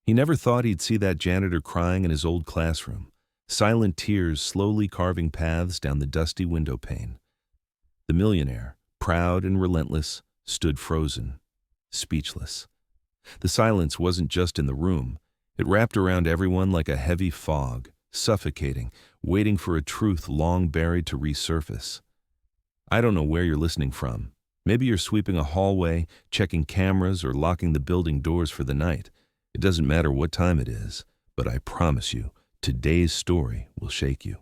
He never thought he'd see that janitor crying in his old classroom, silent tears slowly carving paths down the dusty window pane. The millionaire, proud and relentless, stood frozen, speechless. The silence wasn't just in the room. It wrapped around everyone like a heavy fog, suffocating, waiting for a truth long buried to resurface. I don't know where you're listening from. Maybe you're sweeping a hallway, checking cameras, or locking the building doors for the night. It doesn't matter what time it is, but I promise you, today's story will shake you.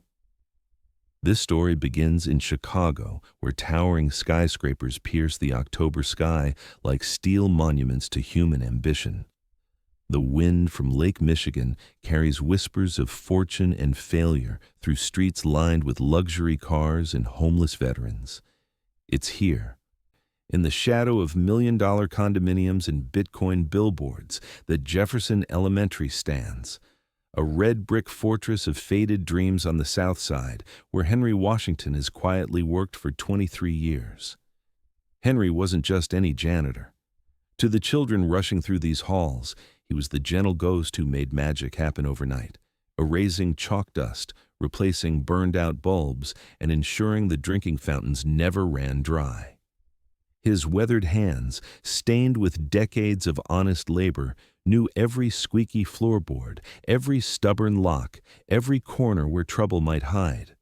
This story begins in Chicago, where towering skyscrapers pierce the October sky like steel monuments to human ambition. The wind from Lake Michigan carries whispers of fortune and failure through streets lined with luxury cars and homeless veterans. It's here, in the shadow of million-dollar condominiums and Bitcoin billboards, that Jefferson Elementary stands, a red brick fortress of faded dreams on the south side, where Henry Washington has quietly worked for 23 years. Henry wasn't just any janitor. To the children rushing through these halls, he was the gentle ghost who made magic happen overnight, erasing chalk dust, replacing burned-out bulbs, and ensuring the drinking fountains never ran dry. His weathered hands, stained with decades of honest labor, knew every squeaky floorboard, every stubborn lock, every corner where trouble might hide.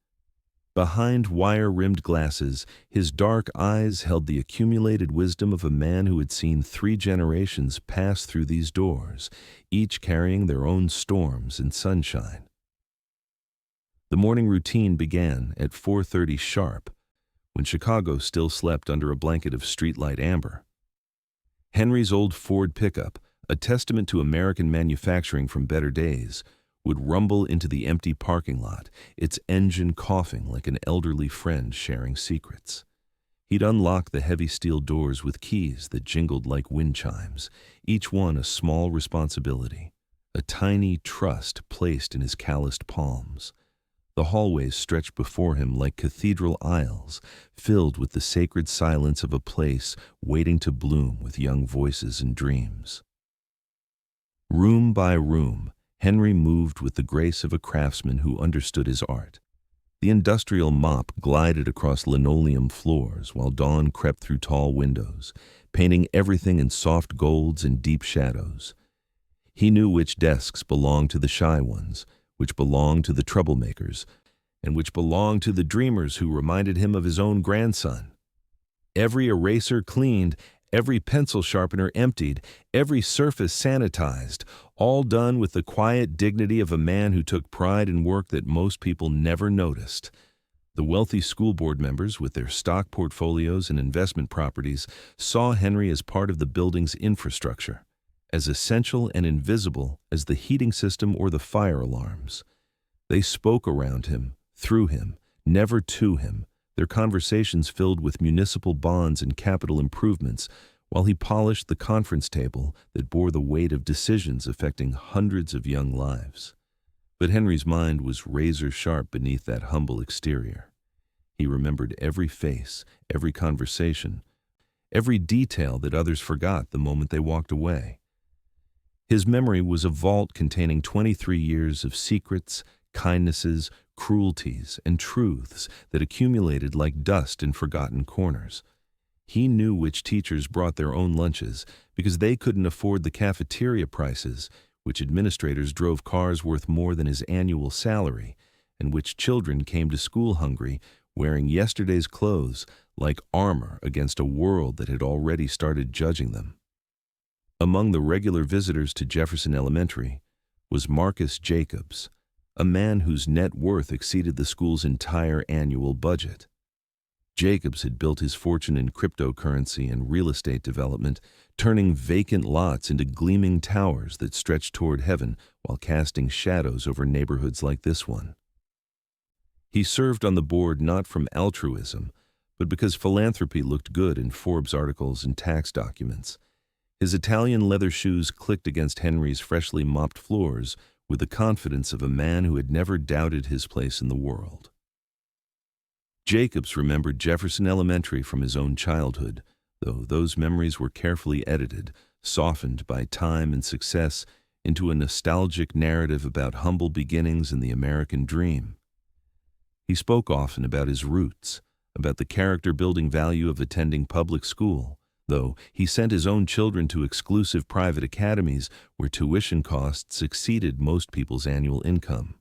Behind wire-rimmed glasses, his dark eyes held the accumulated wisdom of a man who had seen 3 generations pass through these doors, each carrying their own storms and sunshine. The morning routine began at 4:30 sharp, when Chicago still slept under a blanket of streetlight amber. Henry's old Ford pickup, a testament to American manufacturing from better days, would rumble into the empty parking lot, its engine coughing like an elderly friend sharing secrets. He'd unlock the heavy steel doors with keys that jingled like wind chimes, each one a small responsibility, a tiny trust placed in his calloused palms. The hallways stretched before him like cathedral aisles, filled with the sacred silence of a place waiting to bloom with young voices and dreams. Room by room, Henry moved with the grace of a craftsman who understood his art. The industrial mop glided across linoleum floors while dawn crept through tall windows, painting everything in soft golds and deep shadows. He knew which desks belonged to the shy ones, which belonged to the troublemakers, and which belonged to the dreamers who reminded him of his own grandson. Every eraser cleaned, every pencil sharpener emptied, every surface sanitized, all done with the quiet dignity of a man who took pride in work that most people never noticed. The wealthy school board members, with their stock portfolios and investment properties, saw Henry as part of the building's infrastructure, as essential and invisible as the heating system or the fire alarms. They spoke around him, through him, never to him, their conversations filled with municipal bonds and capital improvements, while he polished the conference table that bore the weight of decisions affecting hundreds of young lives. But Henry's mind was razor-sharp beneath that humble exterior. He remembered every face, every conversation, every detail that others forgot the moment they walked away. His memory was a vault containing 23 years of secrets, kindnesses, cruelties, and truths that accumulated like dust in forgotten corners. He knew which teachers brought their own lunches because they couldn't afford the cafeteria prices, which administrators drove cars worth more than his annual salary, and which children came to school hungry, wearing yesterday's clothes like armor against a world that had already started judging them. Among the regular visitors to Jefferson Elementary was Marcus Jacobs, a man whose net worth exceeded the school's entire annual budget. Jacobs had built his fortune in cryptocurrency and real estate development, turning vacant lots into gleaming towers that stretched toward heaven while casting shadows over neighborhoods like this one. He served on the board not from altruism, but because philanthropy looked good in Forbes articles and tax documents. His Italian leather shoes clicked against Henry's freshly mopped floors with the confidence of a man who had never doubted his place in the world. Jacobs remembered Jefferson Elementary from his own childhood, though those memories were carefully edited, softened by time and success, into a nostalgic narrative about humble beginnings and the American dream. He spoke often about his roots, about the character-building value of attending public school, though he sent his own children to exclusive private academies where tuition costs exceeded most people's annual income.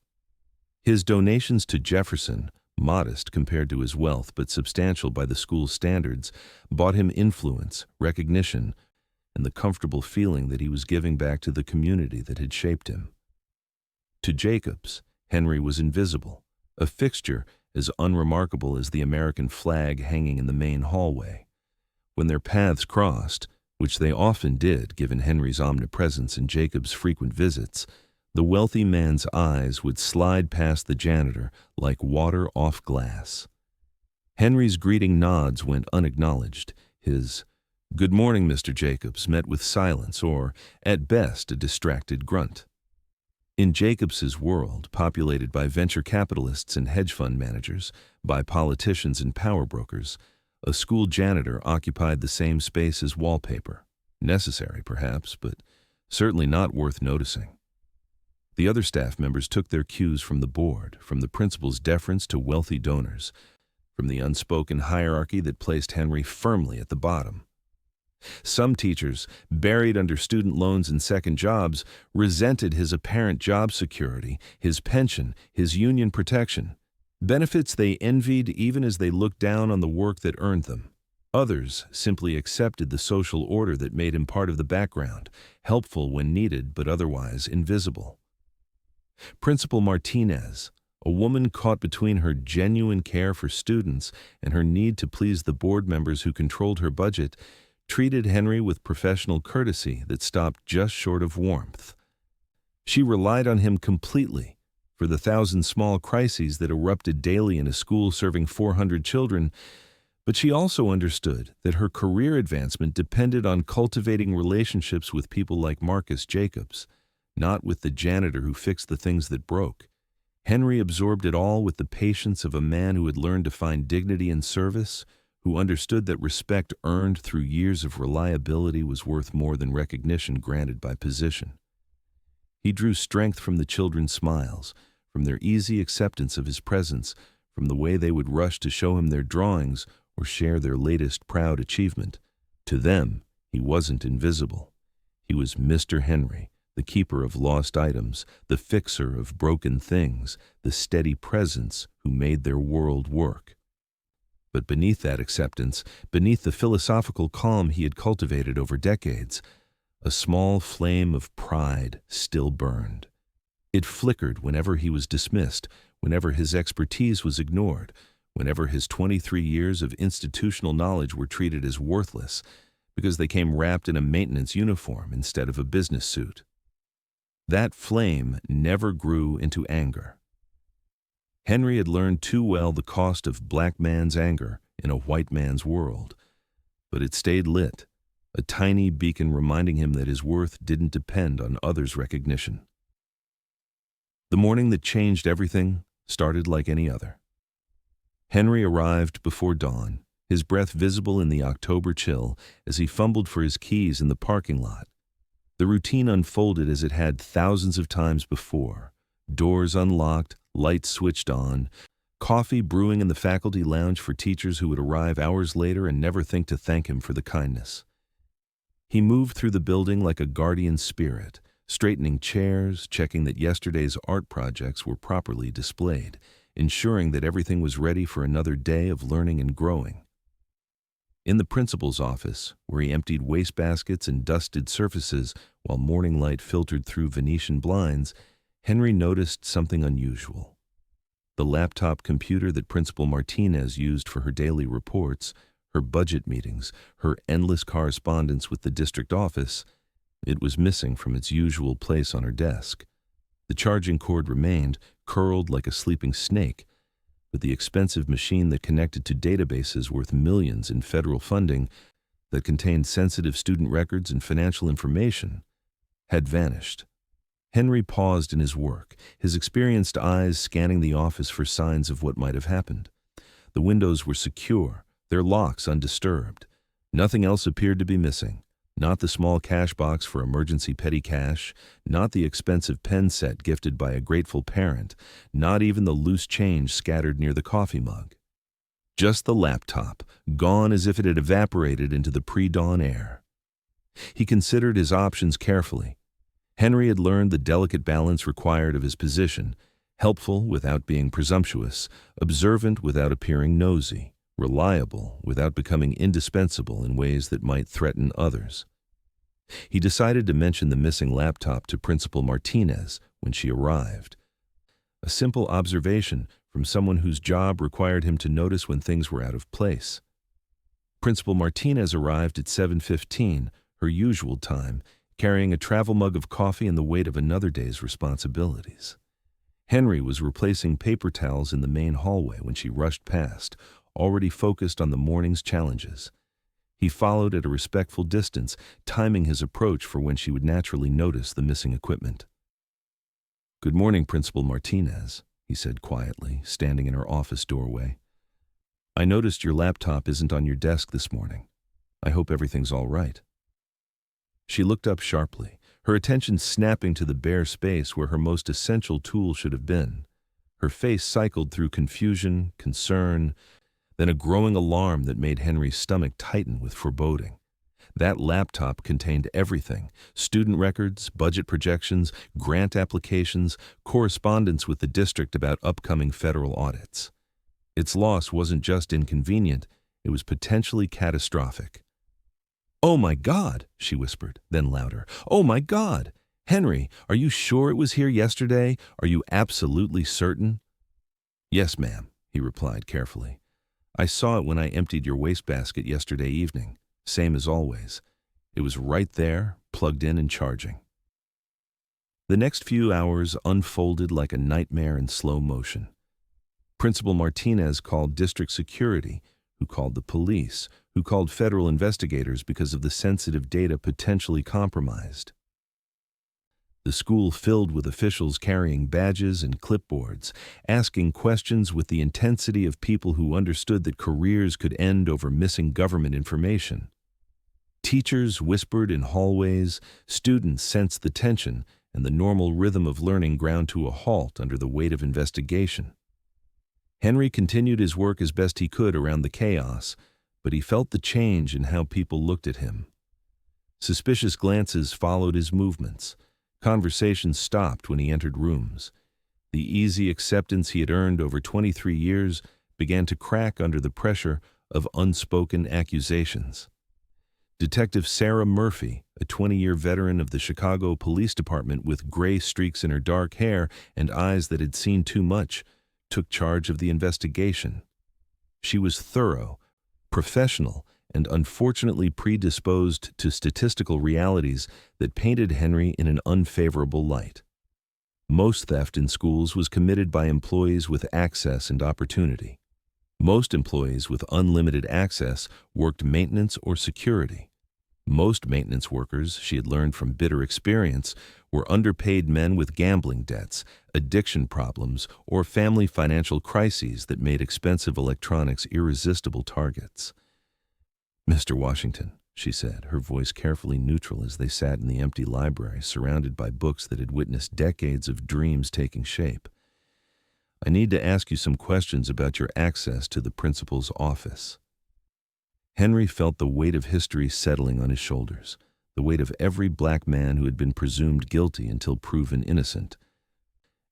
His donations to Jefferson, modest compared to his wealth but substantial by the school's standards, bought him influence, recognition, and the comfortable feeling that he was giving back to the community that had shaped him. To Jacobs, Henry was invisible, a fixture as unremarkable as the American flag hanging in the main hallway. When their paths crossed, which they often did given Henry's omnipresence and Jacobs' frequent visits, the wealthy man's eyes would slide past the janitor like water off glass. Henry's greeting nods went unacknowledged. His "Good morning, Mr. Jacobs" met with silence or, at best, a distracted grunt. In Jacobs's world, populated by venture capitalists and hedge fund managers, by politicians and power brokers, a school janitor occupied the same space as wallpaper. Necessary, perhaps, but certainly not worth noticing. The other staff members took their cues from the board, from the principal's deference to wealthy donors, from the unspoken hierarchy that placed Henry firmly at the bottom. Some teachers, buried under student loans and second jobs, resented his apparent job security, his pension, his union protection, benefits they envied even as they looked down on the work that earned them. Others simply accepted the social order that made him part of the background, helpful when needed but otherwise invisible. Principal Martinez, a woman caught between her genuine care for students and her need to please the board members who controlled her budget, treated Henry with professional courtesy that stopped just short of warmth. She relied on him completely for the 1,000 small crises that erupted daily in a school serving 400 children, but she also understood that her career advancement depended on cultivating relationships with people like Marcus Jacobs, not with the janitor who fixed the things that broke. Henry absorbed it all with the patience of a man who had learned to find dignity in service, who understood that respect earned through years of reliability was worth more than recognition granted by position. He drew strength from the children's smiles, from their easy acceptance of his presence, from the way they would rush to show him their drawings or share their latest proud achievement. To them, he wasn't invisible. He was Mr. Henry, the keeper of lost items, the fixer of broken things, the steady presence who made their world work. But beneath that acceptance, beneath the philosophical calm he had cultivated over decades, a small flame of pride still burned. It flickered whenever he was dismissed, whenever his expertise was ignored, whenever his 23 years of institutional knowledge were treated as worthless because they came wrapped in a maintenance uniform instead of a business suit. That flame never grew into anger. Henry had learned too well the cost of black man's anger in a white man's world, but it stayed lit, a tiny beacon reminding him that his worth didn't depend on others' recognition. The morning that changed everything started like any other. Henry arrived before dawn, his breath visible in the October chill as he fumbled for his keys in the parking lot. The routine unfolded as it had thousands of times before. Doors unlocked, lights switched on, coffee brewing in the faculty lounge for teachers who would arrive hours later and never think to thank him for the kindness. He moved through the building like a guardian spirit, straightening chairs, checking that yesterday's art projects were properly displayed, ensuring that everything was ready for another day of learning and growing. In the principal's office, where he emptied wastebaskets and dusted surfaces while morning light filtered through Venetian blinds, Henry noticed something unusual. The laptop computer that Principal Martinez used for her daily reports, her budget meetings, her endless correspondence with the district office, it was missing from its usual place on her desk. The charging cord remained, curled like a sleeping snake, but the expensive machine that connected to databases worth millions in federal funding that contained sensitive student records and financial information had vanished. Henry paused in his work, his experienced eyes scanning the office for signs of what might have happened. The windows were secure, their locks undisturbed. Nothing else appeared to be missing. Not the small cash box for emergency petty cash, not the expensive pen set gifted by a grateful parent, not even the loose change scattered near the coffee mug. Just the laptop, gone as if it had evaporated into the pre-dawn air. He considered his options carefully. Henry had learned the delicate balance required of his position, helpful without being presumptuous, observant without appearing nosy, reliable without becoming indispensable in ways that might threaten others. He decided to mention the missing laptop to Principal Martinez when she arrived. A simple observation from someone whose job required him to notice when things were out of place. Principal Martinez arrived at 7:15, her usual time, carrying a travel mug of coffee and the weight of another day's responsibilities. Henry was replacing paper towels in the main hallway when she rushed past, already focused on the morning's challenges. He followed at a respectful distance, timing his approach for when she would naturally notice the missing equipment. "Good morning, Principal Martinez," he said quietly, standing in her office doorway. "I noticed your laptop isn't on your desk this morning. I hope everything's all right." She looked up sharply, her attention snapping to the bare space where her most essential tool should have been. Her face cycled through confusion, concern, then a growing alarm that made Henry's stomach tighten with foreboding. That laptop contained everything: student records, budget projections, grant applications, correspondence with the district about upcoming federal audits. Its loss wasn't just inconvenient, it was potentially catastrophic. "Oh my God," she whispered, then louder. "Oh my God! Henry, are you sure it was here yesterday? Are you absolutely certain?" "Yes, ma'am," he replied carefully. "I saw it when I emptied your wastebasket yesterday evening, same as always. It was right there, plugged in and charging." The next few hours unfolded like a nightmare in slow motion. Principal Martinez called district security, who called the police, who called federal investigators because of the sensitive data potentially compromised. The school filled with officials carrying badges and clipboards, asking questions with the intensity of people who understood that careers could end over missing government information. Teachers whispered in hallways, students sensed the tension, and the normal rhythm of learning ground to a halt under the weight of investigation. Henry continued his work as best he could around the chaos, but he felt the change in how people looked at him. Suspicious glances followed his movements. Conversations stopped when he entered rooms. The easy acceptance he had earned over 23 years began to crack under the pressure of unspoken accusations. Detective Sarah Murphy, a 20-year veteran of the Chicago Police Department with gray streaks in her dark hair and eyes that had seen too much, took charge of the investigation. She was thorough, professional, and unfortunately predisposed to statistical realities that painted Henry in an unfavorable light. Most theft in schools was committed by employees with access and opportunity. Most employees with unlimited access worked maintenance or security. Most maintenance workers, she had learned from bitter experience, were underpaid men with gambling debts, addiction problems, or family financial crises that made expensive electronics irresistible targets. "Mr. Washington," she said, her voice carefully neutral as they sat in the empty library surrounded by books that had witnessed decades of dreams taking shape. "I need to ask you some questions about your access to the principal's office." Henry felt the weight of history settling on his shoulders, the weight of every black man who had been presumed guilty until proven innocent.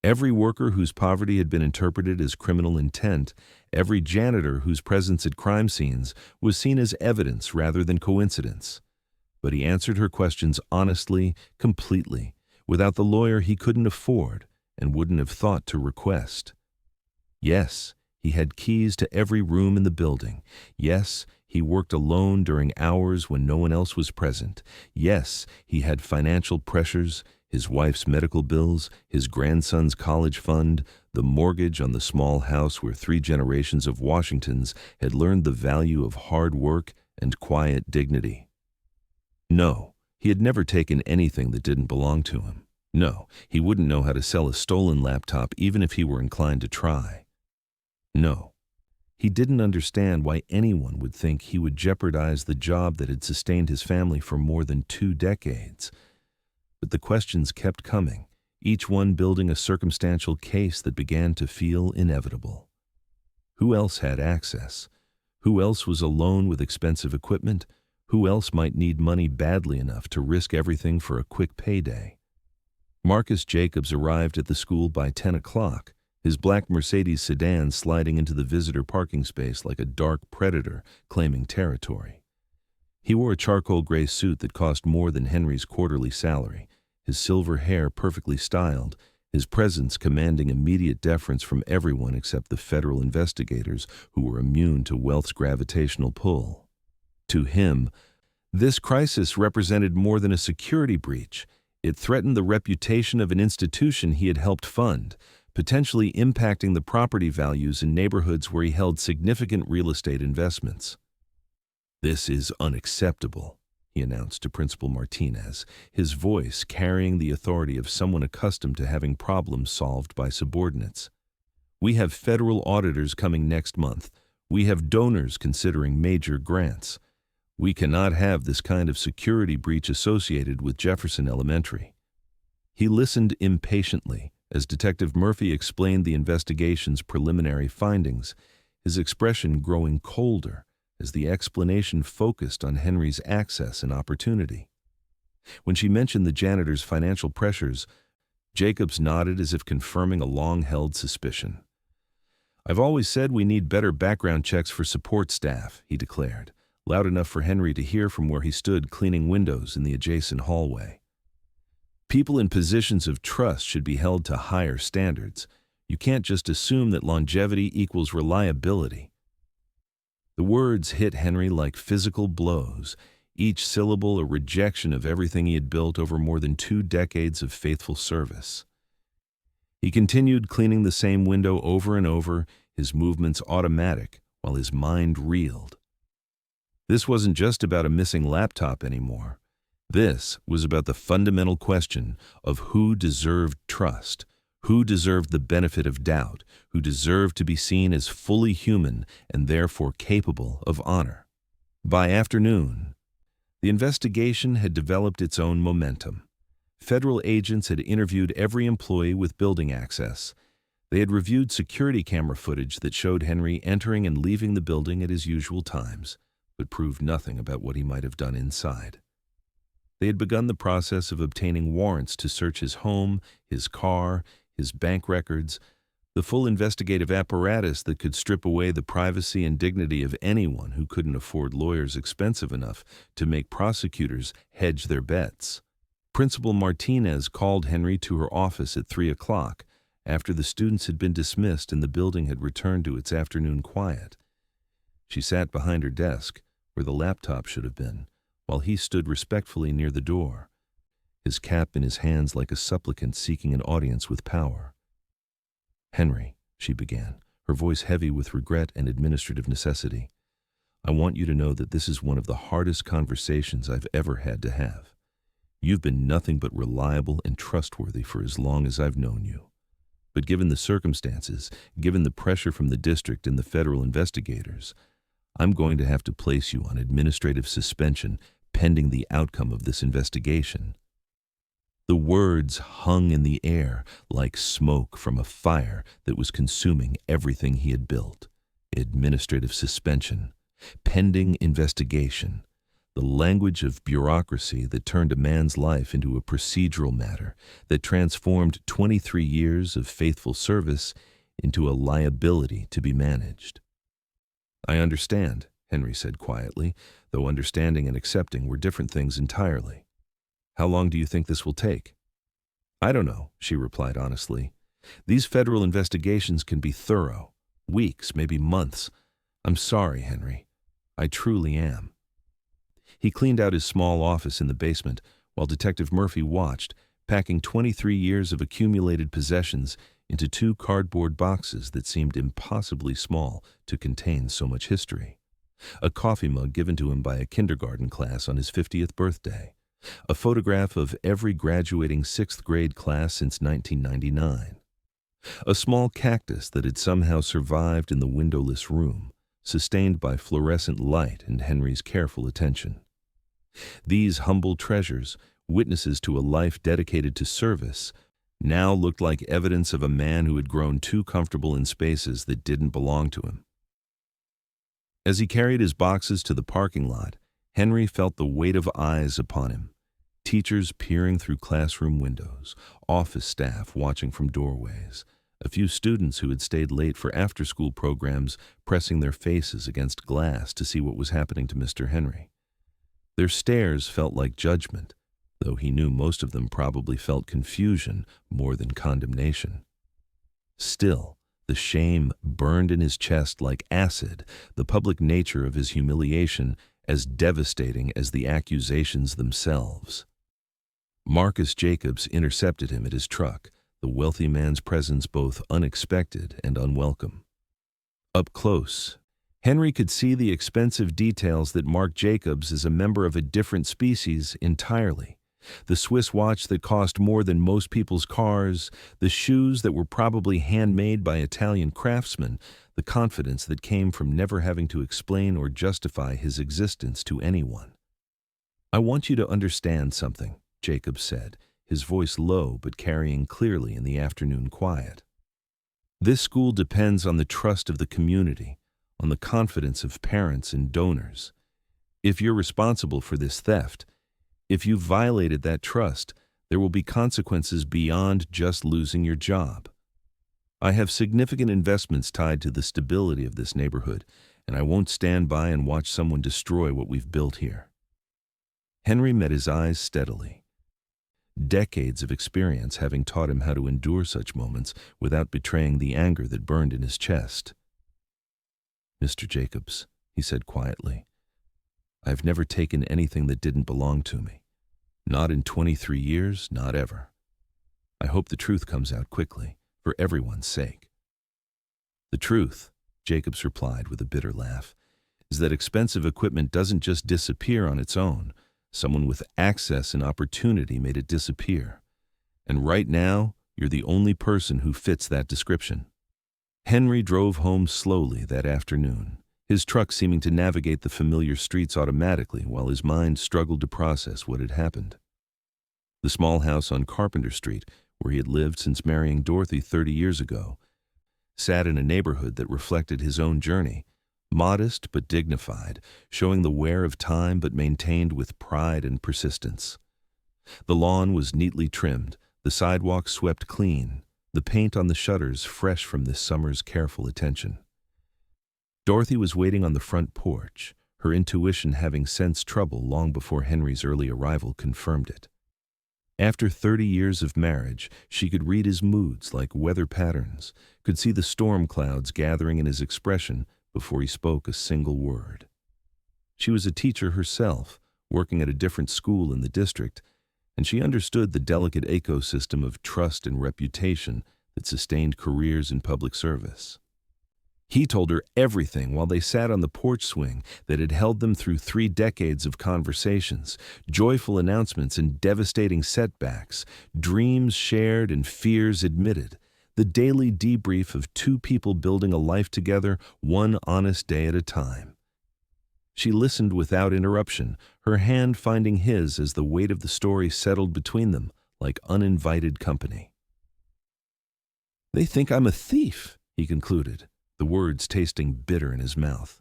Every worker whose poverty had been interpreted as criminal intent, every janitor whose presence at crime scenes was seen as evidence rather than coincidence. But he answered her questions honestly, completely, without the lawyer he couldn't afford and wouldn't have thought to request. Yes, he had keys to every room in the building. Yes, he worked alone during hours when no one else was present. Yes, he had financial pressures, his wife's medical bills, his grandson's college fund, the mortgage on the small house where 3 generations of Washingtons had learned the value of hard work and quiet dignity. No, he had never taken anything that didn't belong to him. No, he wouldn't know how to sell a stolen laptop even if he were inclined to try. No, He didn't understand why anyone would think he would jeopardize the job that had sustained his family for more than 2 decades. But the questions kept coming, each one building a circumstantial case that began to feel inevitable. Who else had access? Who else was alone with expensive equipment? Who else might need money badly enough to risk everything for a quick payday? Marcus Jacobs arrived at the school by 10 o'clock, his black Mercedes sedan sliding into the visitor parking space like a dark predator claiming territory. He wore a charcoal gray suit that cost more than Henry's quarterly salary, his silver hair perfectly styled, his presence commanding immediate deference from everyone except the federal investigators who were immune to wealth's gravitational pull. To him, this crisis represented more than a security breach. It threatened the reputation of an institution he had helped fund, potentially impacting the property values in neighborhoods where he held significant real estate investments. "This is unacceptable," he announced to Principal Martinez, his voice carrying the authority of someone accustomed to having problems solved by subordinates. "We have federal auditors coming next month. We have donors considering major grants. We cannot have this kind of security breach associated with Jefferson Elementary." He listened impatiently as Detective Murphy explained the investigation's preliminary findings, his expression growing colder as the explanation focused on Henry's access and opportunity. When she mentioned the janitor's financial pressures, Jacobs nodded as if confirming a long-held suspicion. "I've always said we need better background checks for support staff," he declared, loud enough for Henry to hear from where he stood cleaning windows in the adjacent hallway. "People in positions of trust should be held to higher standards. You can't just assume that longevity equals reliability." The words hit Henry like physical blows, each syllable a rejection of everything he had built over more than 2 decades of faithful service. He continued cleaning the same window over and over, his movements automatic, while his mind reeled. This wasn't just about a missing laptop anymore. This was about the fundamental question of who deserved trust, who deserved the benefit of doubt, who deserved to be seen as fully human and therefore capable of honor. By afternoon, the investigation had developed its own momentum. Federal agents had interviewed every employee with building access. They had reviewed security camera footage that showed Henry entering and leaving the building at his usual times, but proved nothing about what he might have done inside. They had begun the process of obtaining warrants to search his home, his car, his bank records, the full investigative apparatus that could strip away the privacy and dignity of anyone who couldn't afford lawyers expensive enough to make prosecutors hedge their bets. Principal Martinez called Henry to her office at 3 o'clock, after the students had been dismissed and the building had returned to its afternoon quiet. She sat behind her desk, where the laptop should have been, while he stood respectfully near the door, his cap in his hands like a supplicant seeking an audience with power. "Henry," she began, her voice heavy with regret and administrative necessity, "I want you to know that this is one of the hardest conversations I've ever had to have. You've been nothing but reliable and trustworthy for as long as I've known you. But given the circumstances, given the pressure from the district and the federal investigators, I'm going to have to place you on administrative suspension pending the outcome of this investigation." The words hung in the air like smoke from a fire that was consuming everything he had built. Administrative suspension, pending investigation, the language of bureaucracy that turned a man's life into a procedural matter, that transformed 23 years of faithful service into a liability to be managed. "I understand," Henry said quietly, though understanding and accepting were different things entirely. "How long do you think this will take?" "I don't know," she replied honestly. "These federal investigations can be thorough. Weeks, maybe months. I'm sorry, Henry. I truly am." He cleaned out his small office in the basement while Detective Murphy watched, packing 23 years of accumulated possessions into 2 cardboard boxes that seemed impossibly small to contain so much history. A coffee mug given to him by a kindergarten class on his 50th birthday. A photograph of every graduating 6th grade class since 1999. A small cactus that had somehow survived in the windowless room. sustained by fluorescent light and Henry's careful attention. These humble treasures, witnesses to a life dedicated to service, now looked like evidence of a man who had grown too comfortable in spaces that didn't belong to him. As he carried his boxes to the parking lot, Henry felt the weight of eyes upon him. Teachers peering through classroom windows, office staff watching from doorways, a few students who had stayed late for after-school programs pressing their faces against glass to see what was happening to Mr. Henry. Their stares felt like judgment, though he knew most of them probably felt confusion more than condemnation. Still, the shame burned in his chest like acid, the public nature of his humiliation as devastating as the accusations themselves. Marcus Jacobs intercepted him at his truck, the wealthy man's presence both unexpected and unwelcome. Up close, Henry could see the expensive details that marked Jacobs as a member of a different species entirely. The Swiss watch that cost more than most people's cars, the shoes that were probably handmade by Italian craftsmen, the confidence that came from never having to explain or justify his existence to anyone. "I want you to understand something," Jacobs said, his voice low but carrying clearly in the afternoon quiet. "This school depends on the trust of the community, on the confidence of parents and donors. If you're responsible for this theft, if you violated that trust, there will be consequences beyond just losing your job. I have significant investments tied to the stability of this neighborhood, and I won't stand by and watch someone destroy what we've built here." Henry met his eyes steadily. Decades of experience having taught him how to endure such moments without betraying the anger that burned in his chest. "Mr. Jacobs," he said quietly, "I've never taken anything that didn't belong to me. Not in 23 years, not ever. I hope the truth comes out quickly, for everyone's sake." "The truth," Jacobs replied with a bitter laugh, "is that expensive equipment doesn't just disappear on its own. Someone with access and opportunity made it disappear. And right now, you're the only person who fits that description." Henry drove home slowly that afternoon, his truck seeming to navigate the familiar streets automatically while his mind struggled to process what had happened. The small house on Carpenter Street, where he had lived since marrying Dorothy 30 years ago, sat in a neighborhood that reflected his own journey, modest but dignified, showing the wear of time but maintained with pride and persistence. The lawn was neatly trimmed, the sidewalks swept clean, the paint on the shutters fresh from this summer's careful attention. Dorothy was waiting on the front porch, her intuition having sensed trouble long before Henry's early arrival confirmed it. After 30 years of marriage, she could read his moods like weather patterns, could see the storm clouds gathering in his expression before he spoke a single word. She was a teacher herself, working at a different school in the district, and she understood the delicate ecosystem of trust and reputation that sustained careers in public service. He told her everything while they sat on the porch swing that had held them through 3 decades of conversations, joyful announcements and devastating setbacks, dreams shared and fears admitted, the daily debrief of 2 people building a life together, one honest day at a time. She listened without interruption, her hand finding his as the weight of the story settled between them like uninvited company. "They think I'm a thief," he concluded, the words tasting bitter in his mouth.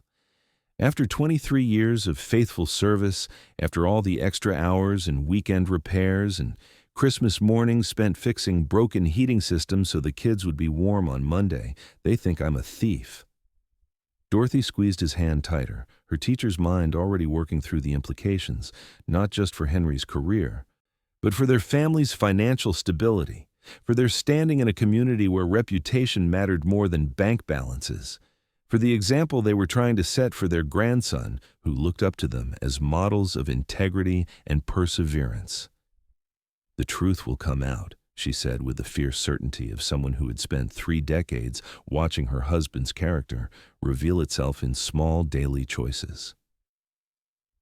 After 23 years of faithful service, after all the extra hours and weekend repairs and Christmas mornings spent fixing broken heating systems so the kids would be warm on Monday, they think I'm a thief. Dorothy squeezed his hand tighter, her teacher's mind already working through the implications, not just for Henry's career, but for their family's financial stability, for their standing in a community where reputation mattered more than bank balances, for the example they were trying to set for their grandson, who looked up to them as models of integrity and perseverance. "The truth will come out," she said with the fierce certainty of someone who had spent 3 decades watching her husband's character reveal itself in small daily choices.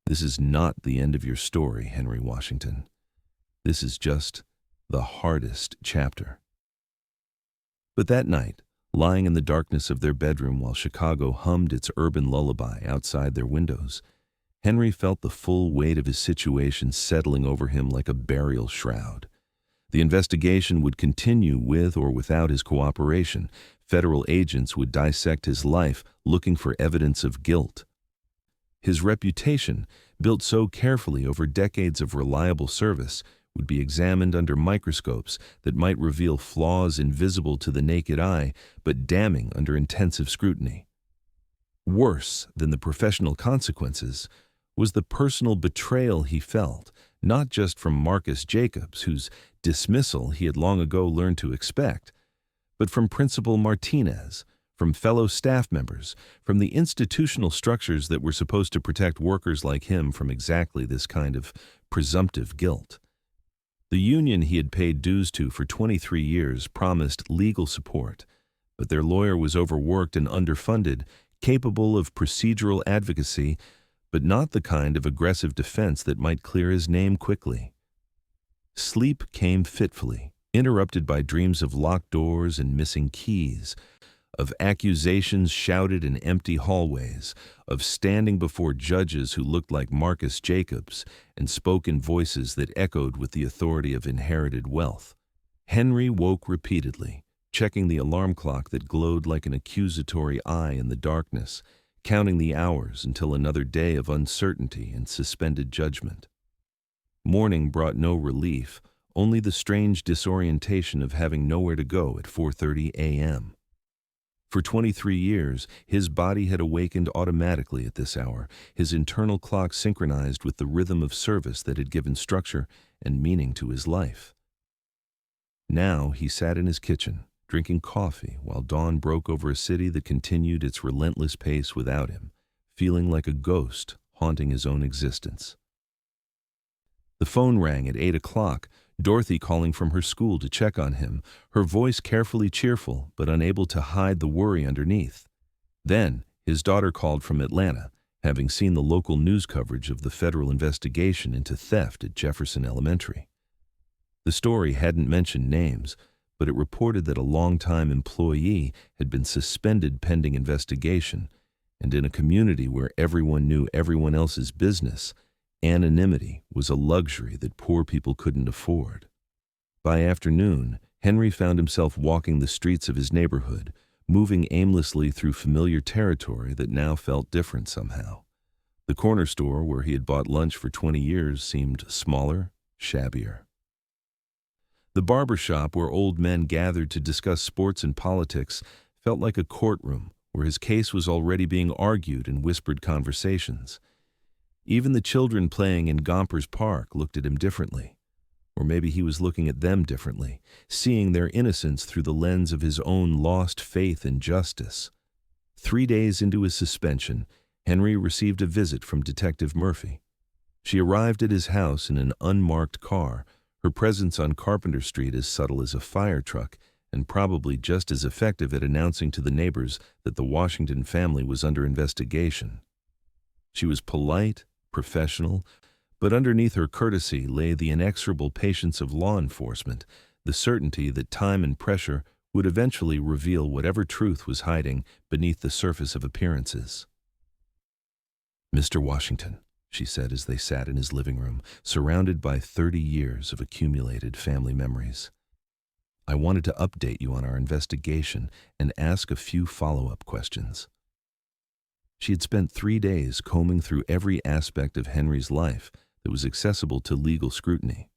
"This is not the end of your story, Henry Washington. This is just the hardest chapter." But that night, Lying in the darkness of their bedroom while Chicago hummed its urban lullaby outside their windows, Henry felt the full weight of his situation settling over him like a burial shroud. The investigation would continue with or without his cooperation. Federal agents would dissect his life, looking for evidence of guilt. His reputation, built so carefully over decades of reliable service, would be examined under microscopes that might reveal flaws invisible to the naked eye, but damning under intensive scrutiny. Worse than the professional consequences was the personal betrayal he felt, not just from Marcus Jacobs, whose dismissal he had long ago learned to expect, but from Principal Martinez, from fellow staff members, from the institutional structures that were supposed to protect workers like him from exactly this kind of presumptive guilt. The union he had paid dues to for 23 years promised legal support, but their lawyer was overworked and underfunded, capable of procedural advocacy, but not the kind of aggressive defense that might clear his name quickly. Sleep came fitfully, interrupted by dreams of locked doors and missing keys, of accusations shouted in empty hallways, of standing before judges who looked like Marcus Jacobs and spoke in voices that echoed with the authority of inherited wealth. Henry woke repeatedly, checking the alarm clock that glowed like an accusatory eye in the darkness, counting the hours until another day of uncertainty and suspended judgment. Morning brought no relief, only the strange disorientation of having nowhere to go at 4:30 a.m. For 23 years, his body had awakened automatically at this hour, his internal clock synchronized with the rhythm of service that had given structure and meaning to his life. Now he sat in his kitchen, drinking coffee while dawn broke over a city that continued its relentless pace without him, feeling like a ghost haunting his own existence. The phone rang at 8 o'clock, Dorothy calling from her school to check on him, her voice carefully cheerful but unable to hide the worry underneath. Then, his daughter called from Atlanta, having seen the local news coverage of the federal investigation into theft at Jefferson Elementary. The story hadn't mentioned names, but it reported that a longtime employee had been suspended pending investigation, and in a community where everyone knew everyone else's business, anonymity was a luxury that poor people couldn't afford. By afternoon, Henry found himself walking the streets of his neighborhood, moving aimlessly through familiar territory that now felt different somehow. The corner store where he had bought lunch for 20 years seemed smaller, shabbier. The barber shop where old men gathered to discuss sports and politics felt like a courtroom where his case was already being argued in whispered conversations. Even the children playing in Gompers Park looked at him differently. Or maybe he was looking at them differently, seeing their innocence through the lens of his own lost faith in justice. 3 days into his suspension, Henry received a visit from Detective Murphy. She arrived at his house in an unmarked car, her presence on Carpenter Street as subtle as a fire truck, and probably just as effective at announcing to the neighbors that the Washington family was under investigation. She was polite, professional, but underneath her courtesy lay the inexorable patience of law enforcement, the certainty that time and pressure would eventually reveal whatever truth was hiding beneath the surface of appearances. "Mr. Washington," she said as they sat in his living room, surrounded by 30 years of accumulated family memories. "I wanted to update you on our investigation and ask a few follow-up questions." She had spent 3 days combing through every aspect of Henry's life that was accessible to legal scrutiny.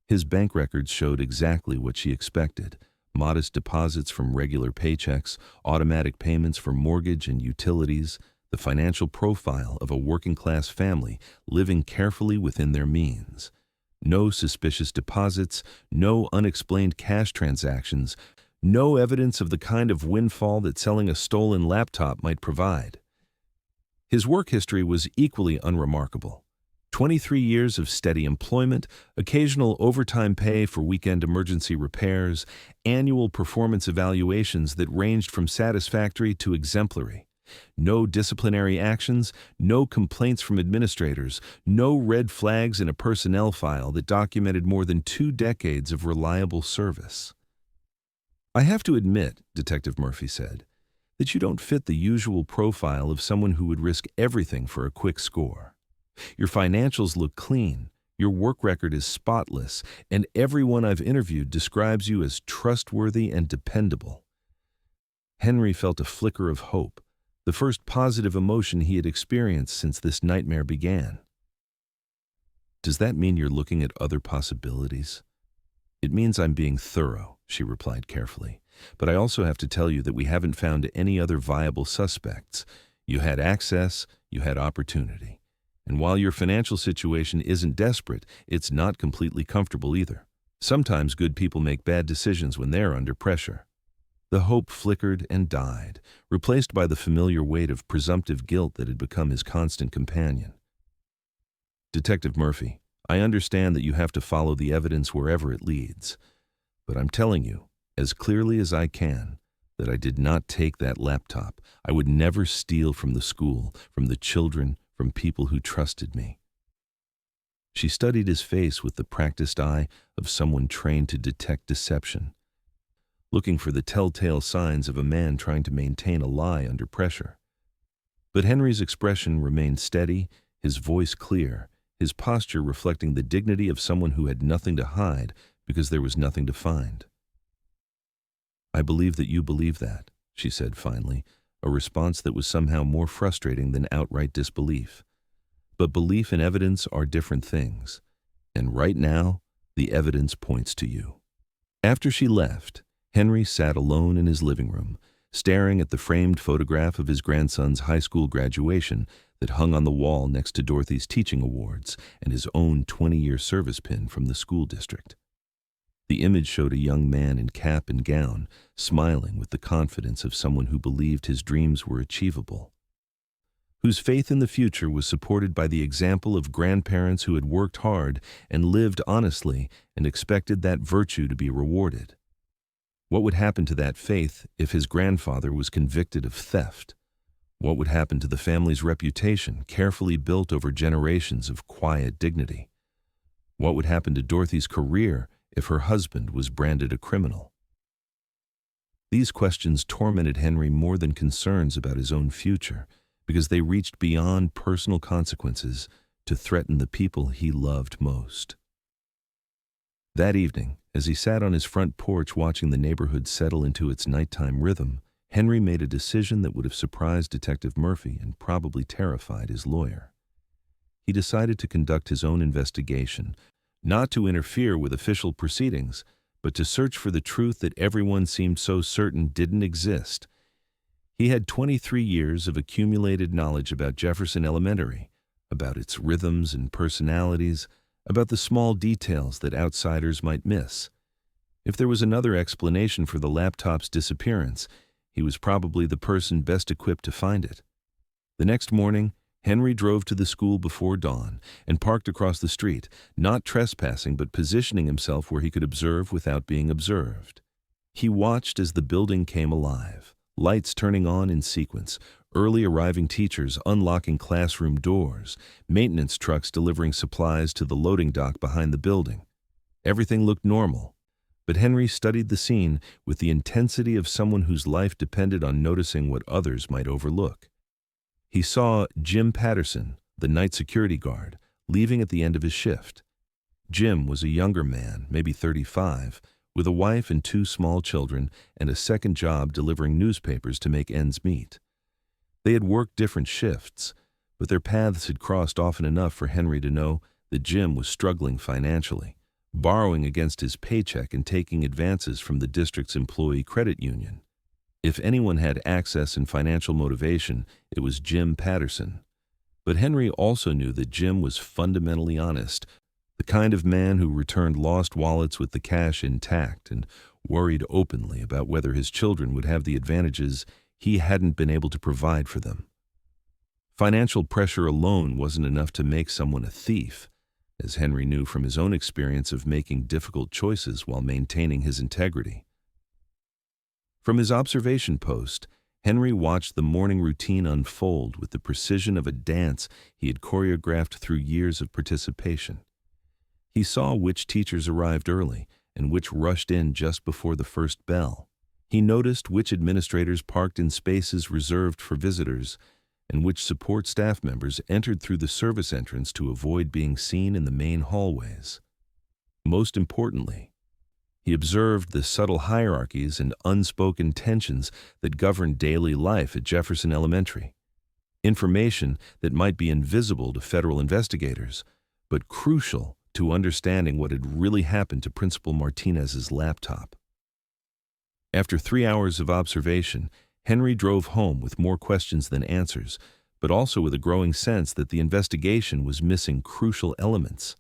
His bank records showed exactly what she expected: modest deposits from regular paychecks, automatic payments for mortgage and utilities, the financial profile of a working-class family living carefully within their means. No suspicious deposits, no unexplained cash transactions, no evidence of the kind of windfall that selling a stolen laptop might provide. His work history was equally unremarkable. 23 years of steady employment, occasional overtime pay for weekend emergency repairs, annual performance evaluations that ranged from satisfactory to exemplary. No disciplinary actions, no complaints from administrators, no red flags in a personnel file that documented more than 2 decades of reliable service. "I have to admit," Detective Murphy said, "that you don't fit the usual profile of someone who would risk everything for a quick score. Your financials look clean, your work record is spotless, and everyone I've interviewed describes you as trustworthy and dependable." Henry felt a flicker of hope, the first positive emotion he had experienced since this nightmare began. "Does that mean you're looking at other possibilities?" "It means I'm being thorough," she replied carefully. "But I also have to tell you that we haven't found any other viable suspects. You had access, you had opportunity. And while your financial situation isn't desperate, it's not completely comfortable either. Sometimes good people make bad decisions when they're under pressure." The hope flickered and died, replaced by the familiar weight of presumptive guilt that had become his constant companion. "Detective Murphy, I understand that you have to follow the evidence wherever it leads. But I'm telling you, as clearly as I can, that I did not take that laptop. I would never steal from the school, from the children, from people who trusted me." She studied his face with the practiced eye of someone trained to detect deception, looking for the telltale signs of a man trying to maintain a lie under pressure. But Henry's expression remained steady, his voice clear, his posture reflecting the dignity of someone who had nothing to hide because there was nothing to find. "I believe that you believe that," she said finally, a response that was somehow more frustrating than outright disbelief. "But belief and evidence are different things, and right now, the evidence points to you." After she left, Henry sat alone in his living room, staring at the framed photograph of his grandson's high school graduation that hung on the wall next to Dorothy's teaching awards and his own 20-year service pin from the school district. The image showed a young man in cap and gown, smiling with the confidence of someone who believed his dreams were achievable, whose faith in the future was supported by the example of grandparents who had worked hard and lived honestly and expected that virtue to be rewarded. What would happen to that faith if his grandfather was convicted of theft? What would happen to the family's reputation, carefully built over generations of quiet dignity? What would happen to Dorothy's career if her husband was branded a criminal? These questions tormented Henry more than concerns about his own future, because they reached beyond personal consequences to threaten the people he loved most. That evening, as he sat on his front porch watching the neighborhood settle into its nighttime rhythm, Henry made a decision that would have surprised Detective Murphy and probably terrified his lawyer. He decided to conduct his own investigation, not to interfere with official proceedings, but to search for the truth that everyone seemed so certain didn't exist. He had 23 years of accumulated knowledge about Jefferson Elementary, about its rhythms and personalities, about the small details that outsiders might miss. If there was another explanation for the laptop's disappearance, he was probably the person best equipped to find it. The next morning, Henry drove to the school before dawn and parked across the street, not trespassing but positioning himself where he could observe without being observed. He watched as the building came alive, lights turning on in sequence, early arriving teachers unlocking classroom doors, maintenance trucks delivering supplies to the loading dock behind the building. Everything looked normal, but Henry studied the scene with the intensity of someone whose life depended on noticing what others might overlook. He saw Jim Patterson, the night security guard, leaving at the end of his shift. Jim was a younger man, maybe 35, with a wife and 2 small children and a second job delivering newspapers to make ends meet. They had worked different shifts, but their paths had crossed often enough for Henry to know that Jim was struggling financially, borrowing against his paycheck and taking advances from the district's employee credit union. If anyone had access and financial motivation, it was Jim Patterson. But Henry also knew that Jim was fundamentally honest, the kind of man who returned lost wallets with the cash intact and worried openly about whether his children would have the advantages he hadn't been able to provide for them. Financial pressure alone wasn't enough to make someone a thief, as Henry knew from his own experience of making difficult choices while maintaining his integrity. From his observation post, Henry watched the morning routine unfold with the precision of a dance he had choreographed through years of participation. He saw which teachers arrived early and which rushed in just before the first bell. He noticed which administrators parked in spaces reserved for visitors and which support staff members entered through the service entrance to avoid being seen in the main hallways. Most importantly, he observed the subtle hierarchies and unspoken tensions that govern daily life at Jefferson Elementary. Information that might be invisible to federal investigators, but crucial to understanding what had really happened to Principal Martinez's laptop. After 3 hours of observation, Henry drove home with more questions than answers, but also with a growing sense that the investigation was missing crucial elements.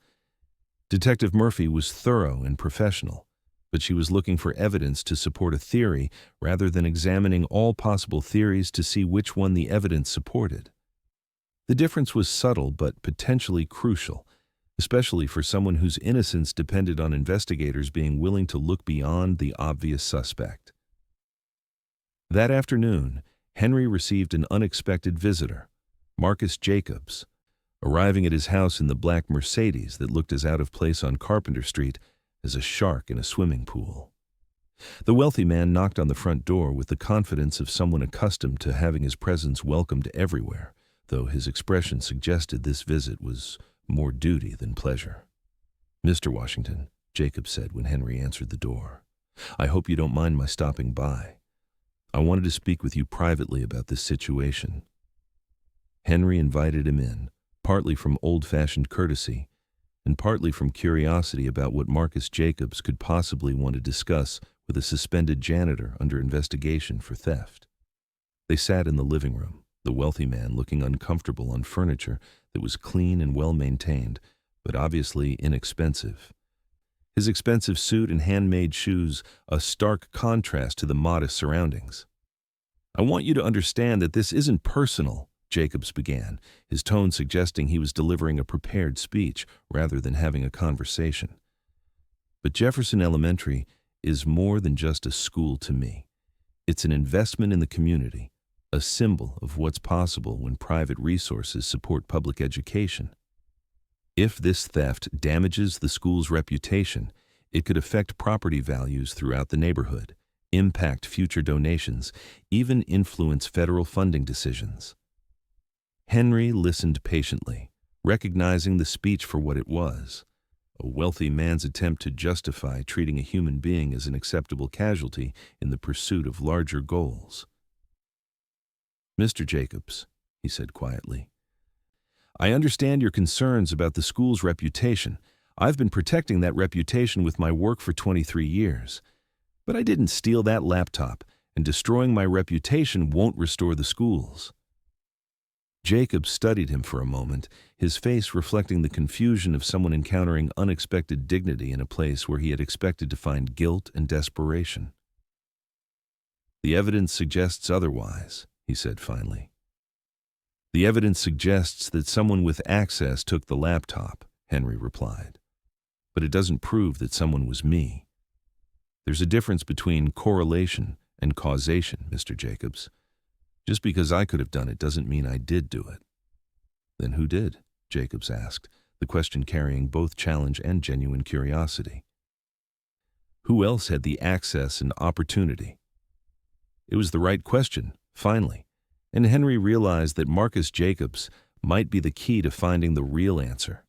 Detective Murphy was thorough and professional, but she was looking for evidence to support a theory rather than examining all possible theories to see which one the evidence supported. The difference was subtle but potentially crucial, especially for someone whose innocence depended on investigators being willing to look beyond the obvious suspect. That afternoon, Henry received an unexpected visitor, Marcus Jacobs, arriving at his house in the black Mercedes that looked as out of place on Carpenter Street as a shark in a swimming pool. The wealthy man knocked on the front door with the confidence of someone accustomed to having his presence welcomed everywhere, though his expression suggested this visit was more duty than pleasure. "Mr. Washington," Jacob said when Henry answered the door, "I hope you don't mind my stopping by. I wanted to speak with you privately about this situation." Henry invited him in, partly from old-fashioned courtesy, and partly from curiosity about what Marcus Jacobs could possibly want to discuss with a suspended janitor under investigation for theft. They sat in the living room, the wealthy man looking uncomfortable on furniture that was clean and well-maintained, but obviously inexpensive. His expensive suit and handmade shoes a stark contrast to the modest surroundings. "I want you to understand that this isn't personal," Jacobs began, his tone suggesting he was delivering a prepared speech rather than having a conversation. "But Jefferson Elementary is more than just a school to me. It's an investment in the community, a symbol of what's possible when private resources support public education. If this theft damages the school's reputation, it could affect property values throughout the neighborhood, impact future donations, even influence federal funding decisions." Henry listened patiently, recognizing the speech for what it was, a wealthy man's attempt to justify treating a human being as an acceptable casualty in the pursuit of larger goals. "Mr. Jacobs," he said quietly, "I understand your concerns about the school's reputation. I've been protecting that reputation with my work for 23 years. But I didn't steal that laptop, and destroying my reputation won't restore the schools." Jacob studied him for a moment, his face reflecting the confusion of someone encountering unexpected dignity in a place where he had expected to find guilt and desperation. "The evidence suggests otherwise," he said finally. "The evidence suggests that someone with access took the laptop," Henry replied. "But it doesn't prove that someone was me. There's a difference between correlation and causation, Mr. Jacobs. Just because I could have done it doesn't mean I did do it." "Then who did?" Jacobs asked, the question carrying both challenge and genuine curiosity. Who else had the access and opportunity? It was the right question, finally, and Henry realized that Marcus Jacobs might be the key to finding the real answer.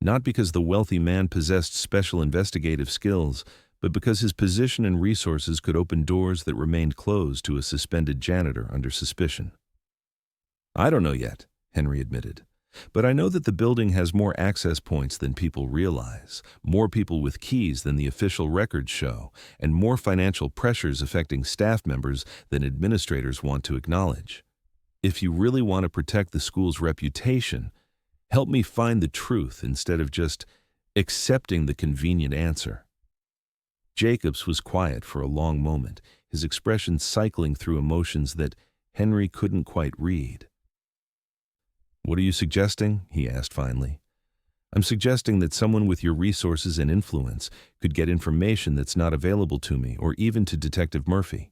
Not because the wealthy man possessed special investigative skills, but because his position and resources could open doors that remained closed to a suspended janitor under suspicion. "I don't know yet," Henry admitted, "but I know that the building has more access points than people realize, more people with keys than the official records show, and more financial pressures affecting staff members than administrators want to acknowledge. If you really want to protect the school's reputation, help me find the truth instead of just accepting the convenient answer." Jacobs was quiet for a long moment, his expression cycling through emotions that Henry couldn't quite read. "What are you suggesting?" he asked finally. "I'm suggesting that someone with your resources and influence could get information that's not available to me or even to Detective Murphy.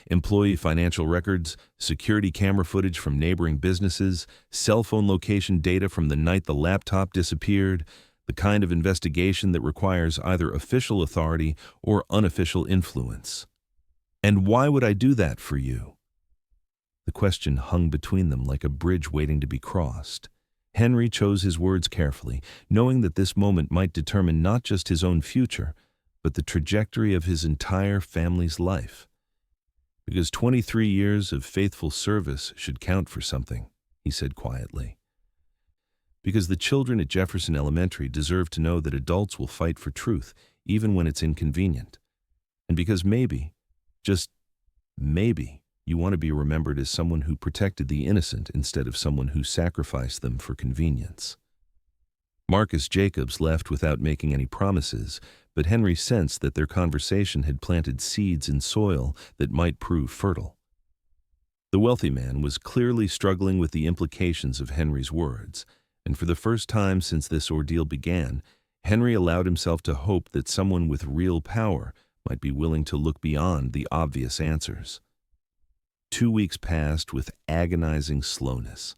Employee financial records, security camera footage from neighboring businesses, cell phone location data from the night the laptop disappeared, the kind of investigation that requires either official authority or unofficial influence." And why would I do that for you? The question hung between them like a bridge waiting to be crossed. Henry chose his words carefully, knowing that this moment might determine not just his own future, but the trajectory of his entire family's life. Because 23 years of faithful service should count for something, he said quietly. Because the children at Jefferson Elementary deserve to know that adults will fight for truth, even when it's inconvenient. And because maybe, just maybe, you want to be remembered as someone who protected the innocent instead of someone who sacrificed them for convenience. Marcus Jacobs left without making any promises, but Henry sensed that their conversation had planted seeds in soil that might prove fertile. The wealthy man was clearly struggling with the implications of Henry's words, and for the first time since this ordeal began, Henry allowed himself to hope that someone with real power might be willing to look beyond the obvious answers. 2 weeks passed with agonizing slowness.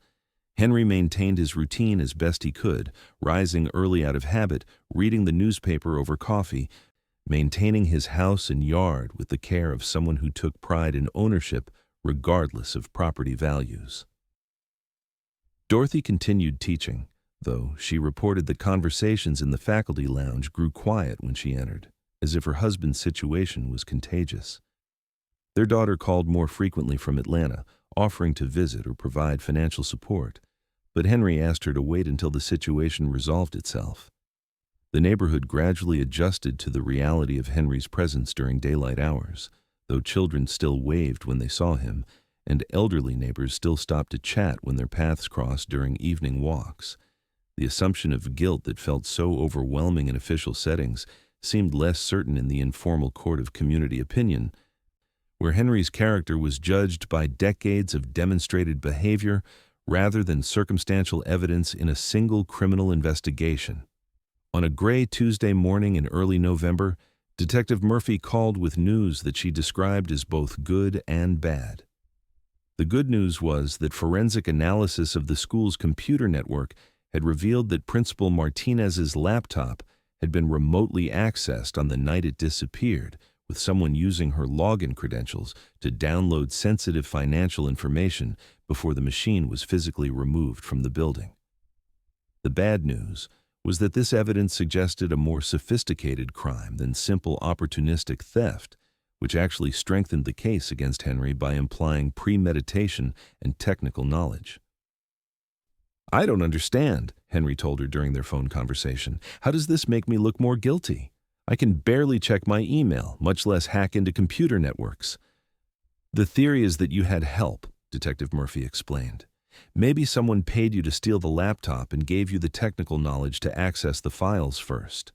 Henry maintained his routine as best he could, rising early out of habit, reading the newspaper over coffee, maintaining his house and yard with the care of someone who took pride in ownership regardless of property values. Dorothy continued teaching, though she reported that conversations in the faculty lounge grew quiet when she entered, as if her husband's situation was contagious. Their daughter called more frequently from Atlanta, offering to visit or provide financial support, but Henry asked her to wait until the situation resolved itself. The neighborhood gradually adjusted to the reality of Henry's presence during daylight hours, though children still waved when they saw him, and elderly neighbors still stopped to chat when their paths crossed during evening walks. The assumption of guilt that felt so overwhelming in official settings seemed less certain in the informal court of community opinion, where Henry's character was judged by decades of demonstrated behavior rather than circumstantial evidence in a single criminal investigation. On a gray Tuesday morning in early November, Detective Murphy called with news that she described as both good and bad. The good news was that forensic analysis of the school's computer network had revealed that Principal Martinez's laptop had been remotely accessed on the night it disappeared, with someone using her login credentials to download sensitive financial information before the machine was physically removed from the building. The bad news was that this evidence suggested a more sophisticated crime than simple opportunistic theft, which actually strengthened the case against Henry by implying premeditation and technical knowledge. "I don't understand," Henry told her during their phone conversation. "How does this make me look more guilty? I can barely check my email, much less hack into computer networks." "The theory is that you had help," Detective Murphy explained. "Maybe someone paid you to steal the laptop and gave you the technical knowledge to access the files first.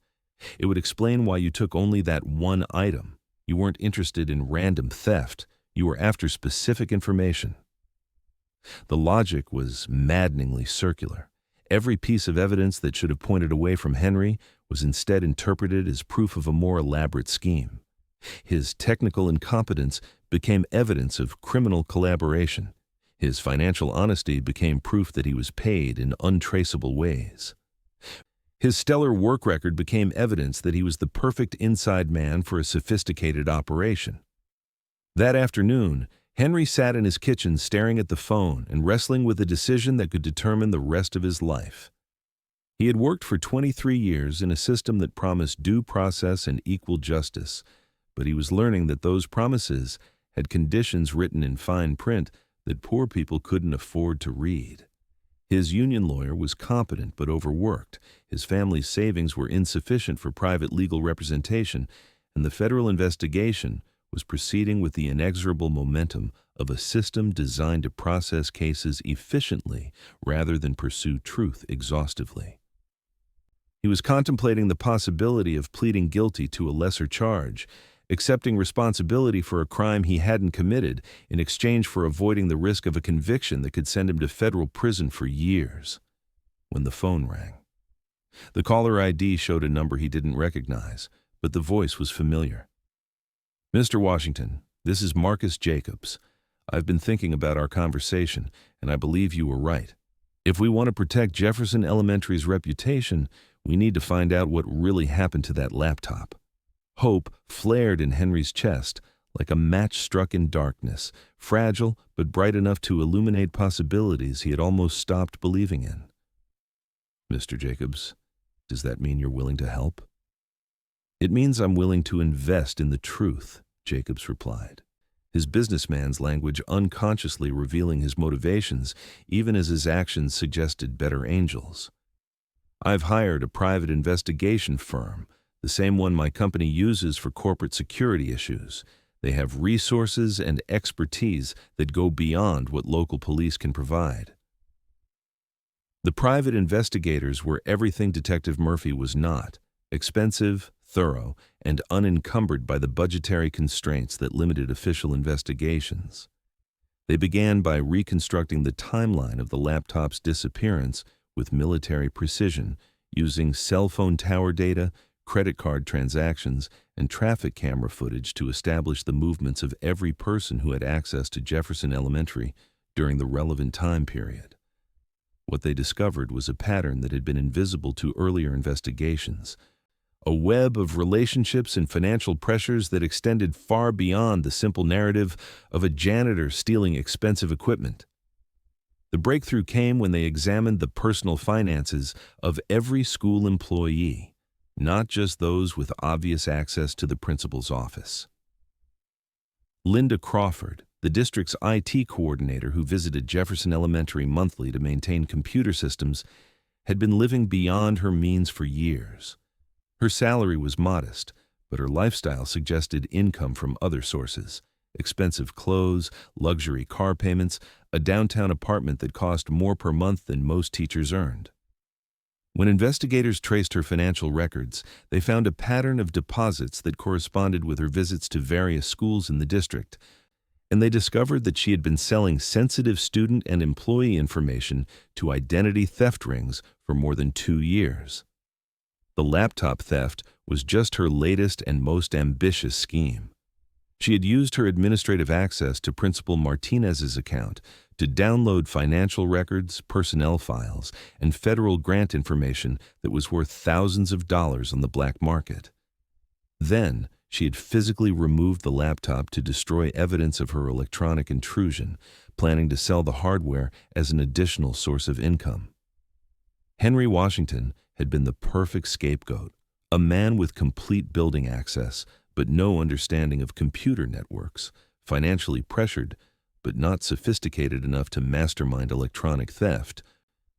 It would explain why you took only that one item. You weren't interested in random theft. You were after specific information." The logic was maddeningly circular. Every piece of evidence that should have pointed away from Henry was instead interpreted as proof of a more elaborate scheme. His technical incompetence became evidence of criminal collaboration. His financial honesty became proof that he was paid in untraceable ways. His stellar work record became evidence that he was the perfect inside man for a sophisticated operation. That afternoon, Henry sat in his kitchen staring at the phone and wrestling with a decision that could determine the rest of his life. He had worked for 23 years in a system that promised due process and equal justice, but he was learning that those promises had conditions written in fine print that poor people couldn't afford to read. His union lawyer was competent but overworked, his family's savings were insufficient for private legal representation, and the federal investigation was proceeding with the inexorable momentum of a system designed to process cases efficiently rather than pursue truth exhaustively. He was contemplating the possibility of pleading guilty to a lesser charge, accepting responsibility for a crime he hadn't committed in exchange for avoiding the risk of a conviction that could send him to federal prison for years, when the phone rang. The caller ID showed a number he didn't recognize, but the voice was familiar. "Mr. Washington, this is Marcus Jacobs. I've been thinking about our conversation, and I believe you were right. If we want to protect Jefferson Elementary's reputation, we need to find out what really happened to that laptop." Hope flared in Henry's chest, like a match struck in darkness, fragile but bright enough to illuminate possibilities he had almost stopped believing in. "Mr. Jacobs, does that mean you're willing to help?" "It means I'm willing to invest in the truth," Jacobs replied, his businessman's language unconsciously revealing his motivations, even as his actions suggested better angels. "I've hired a private investigation firm, the same one my company uses for corporate security issues. They have resources and expertise that go beyond what local police can provide." The private investigators were everything Detective Murphy was not: expensive, thorough, and unencumbered by the budgetary constraints that limited official investigations. They began by reconstructing the timeline of the laptop's disappearance with military precision, using cell phone tower data, credit card transactions, and traffic camera footage to establish the movements of every person who had access to Jefferson Elementary during the relevant time period. What they discovered was a pattern that had been invisible to earlier investigations, a web of relationships and financial pressures that extended far beyond the simple narrative of a janitor stealing expensive equipment. The breakthrough came when they examined the personal finances of every school employee, not just those with obvious access to the principal's office. Linda Crawford, the district's IT coordinator who visited Jefferson Elementary monthly to maintain computer systems, had been living beyond her means for years. Her salary was modest, but her lifestyle suggested income from other sources: expensive clothes, luxury car payments, a downtown apartment that cost more per month than most teachers earned. When investigators traced her financial records, they found a pattern of deposits that corresponded with her visits to various schools in the district, and they discovered that she had been selling sensitive student and employee information to identity theft rings for more than 2 years. The laptop theft was just her latest and most ambitious scheme. She had used her administrative access to Principal Martinez's account to download financial records, personnel files, and federal grant information that was worth thousands of dollars on the black market. Then, she had physically removed the laptop to destroy evidence of her electronic intrusion, planning to sell the hardware as an additional source of income. Henry Washington had been the perfect scapegoat, a man with complete building access, but no understanding of computer networks, financially pressured, but not sophisticated enough to mastermind electronic theft,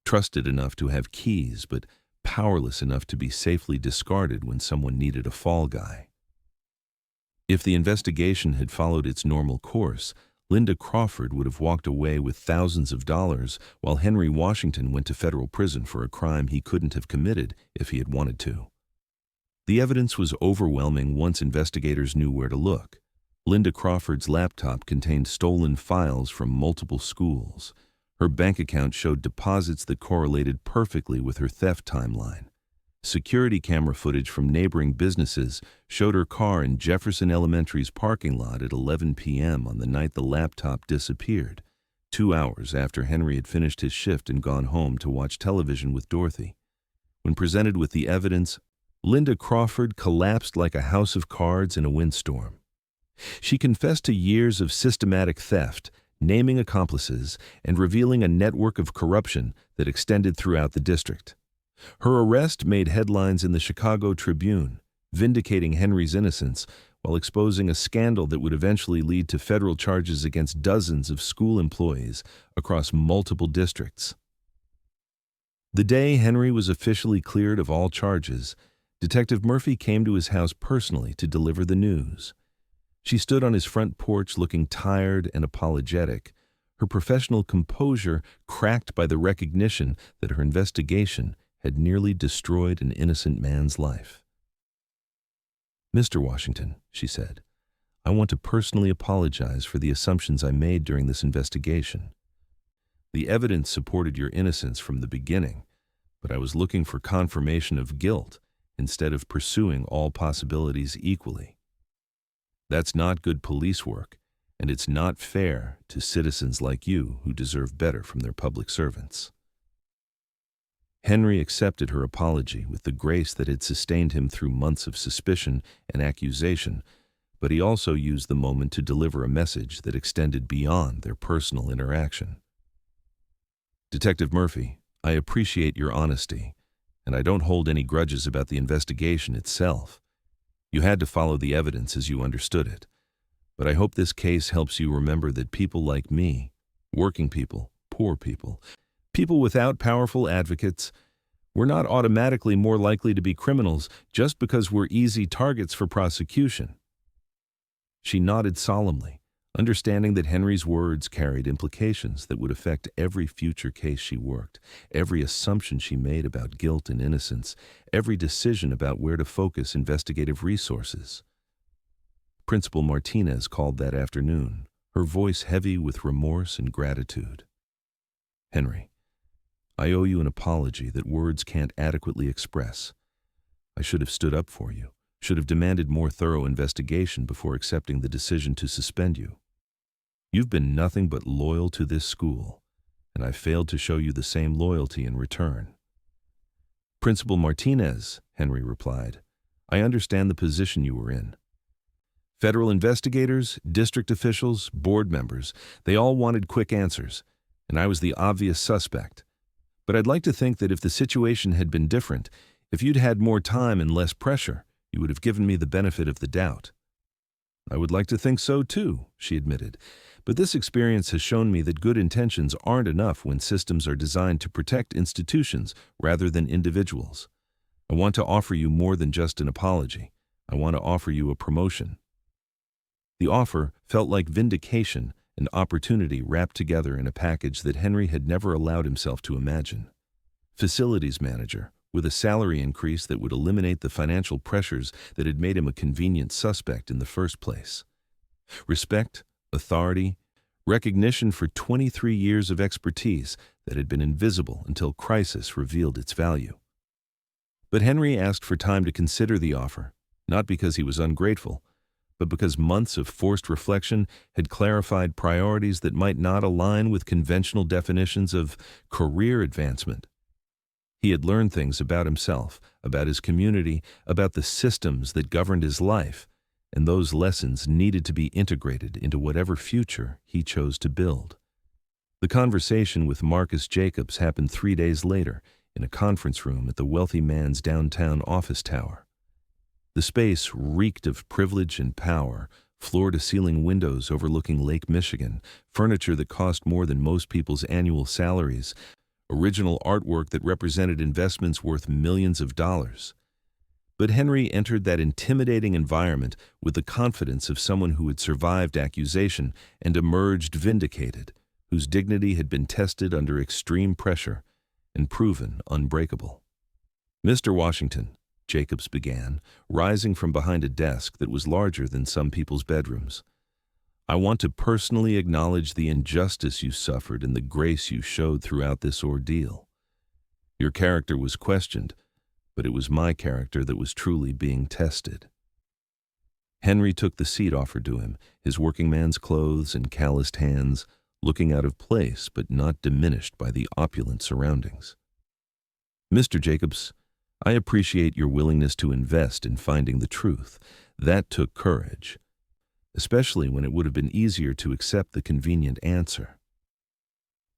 trusted enough to have keys, but powerless enough to be safely discarded when someone needed a fall guy. If the investigation had followed its normal course, Linda Crawford would have walked away with thousands of dollars, while Henry Washington went to federal prison for a crime he couldn't have committed if he had wanted to. The evidence was overwhelming once investigators knew where to look. Linda Crawford's laptop contained stolen files from multiple schools. Her bank account showed deposits that correlated perfectly with her theft timeline. Security camera footage from neighboring businesses showed her car in Jefferson Elementary's parking lot at 11 p.m. on the night the laptop disappeared, 2 hours after Henry had finished his shift and gone home to watch television with Dorothy. When presented with the evidence, Linda Crawford collapsed like a house of cards in a windstorm. She confessed to years of systematic theft, naming accomplices, and revealing a network of corruption that extended throughout the district. Her arrest made headlines in the Chicago Tribune, vindicating Henry's innocence while exposing a scandal that would eventually lead to federal charges against dozens of school employees across multiple districts. The day Henry was officially cleared of all charges, Detective Murphy came to his house personally to deliver the news. She stood on his front porch looking tired and apologetic, her professional composure cracked by the recognition that her investigation had nearly destroyed an innocent man's life. "Mr. Washington," she said, "I want to personally apologize for the assumptions I made during this investigation. The evidence supported your innocence from the beginning, but I was looking for confirmation of guilt instead of pursuing all possibilities equally. That's not good police work, and it's not fair to citizens like you who deserve better from their public servants." Henry accepted her apology with the grace that had sustained him through months of suspicion and accusation, but he also used the moment to deliver a message that extended beyond their personal interaction. Detective Murphy, I appreciate your honesty, and I don't hold any grudges about the investigation itself. You had to follow the evidence as you understood it. But I hope this case helps you remember that people like me, working people, poor people, people without powerful advocates, we're not automatically more likely to be criminals just because we're easy targets for prosecution. She nodded solemnly, understanding that Henry's words carried implications that would affect every future case she worked, every assumption she made about guilt and innocence, every decision about where to focus investigative resources. Principal Martinez called that afternoon, her voice heavy with remorse and gratitude. Henry, I owe you an apology that words can't adequately express. I should have stood up for you, should have demanded more thorough investigation before accepting the decision to suspend you. You've been nothing but loyal to this school, and I failed to show you the same loyalty in return. Principal Martinez, Henry replied, I understand the position you were in. Federal investigators, district officials, board members, they all wanted quick answers, and I was the obvious suspect. But I'd like to think that if the situation had been different, if you'd had more time and less pressure, you would have given me the benefit of the doubt. I would like to think so too, she admitted, but this experience has shown me that good intentions aren't enough when systems are designed to protect institutions rather than individuals. I want to offer you more than just an apology. I want to offer you a promotion. The offer felt like vindication, an opportunity wrapped together in a package that Henry had never allowed himself to imagine. Facilities manager, with a salary increase that would eliminate the financial pressures that had made him a convenient suspect in the first place. Respect, authority, recognition for 23 years of expertise that had been invisible until crisis revealed its value. But Henry asked for time to consider the offer, not because he was ungrateful, but because months of forced reflection had clarified priorities that might not align with conventional definitions of career advancement. He had learned things about himself, about his community, about the systems that governed his life, and those lessons needed to be integrated into whatever future he chose to build. The conversation with Marcus Jacobs happened 3 days later in a conference room at the wealthy man's downtown office tower. The space reeked of privilege and power, floor-to-ceiling windows overlooking Lake Michigan, furniture that cost more than most people's annual salaries, original artwork that represented investments worth millions of dollars. But Henry entered that intimidating environment with the confidence of someone who had survived accusation and emerged vindicated, whose dignity had been tested under extreme pressure and proven unbreakable. Mr. Washington, Jacobs began, rising from behind a desk that was larger than some people's bedrooms. I want to personally acknowledge the injustice you suffered and the grace you showed throughout this ordeal. Your character was questioned, but it was my character that was truly being tested. Henry took the seat offered to him, his working man's clothes and calloused hands, looking out of place but not diminished by the opulent surroundings. Mr. Jacobs, I appreciate your willingness to invest in finding the truth. That took courage, especially when it would have been easier to accept the convenient answer.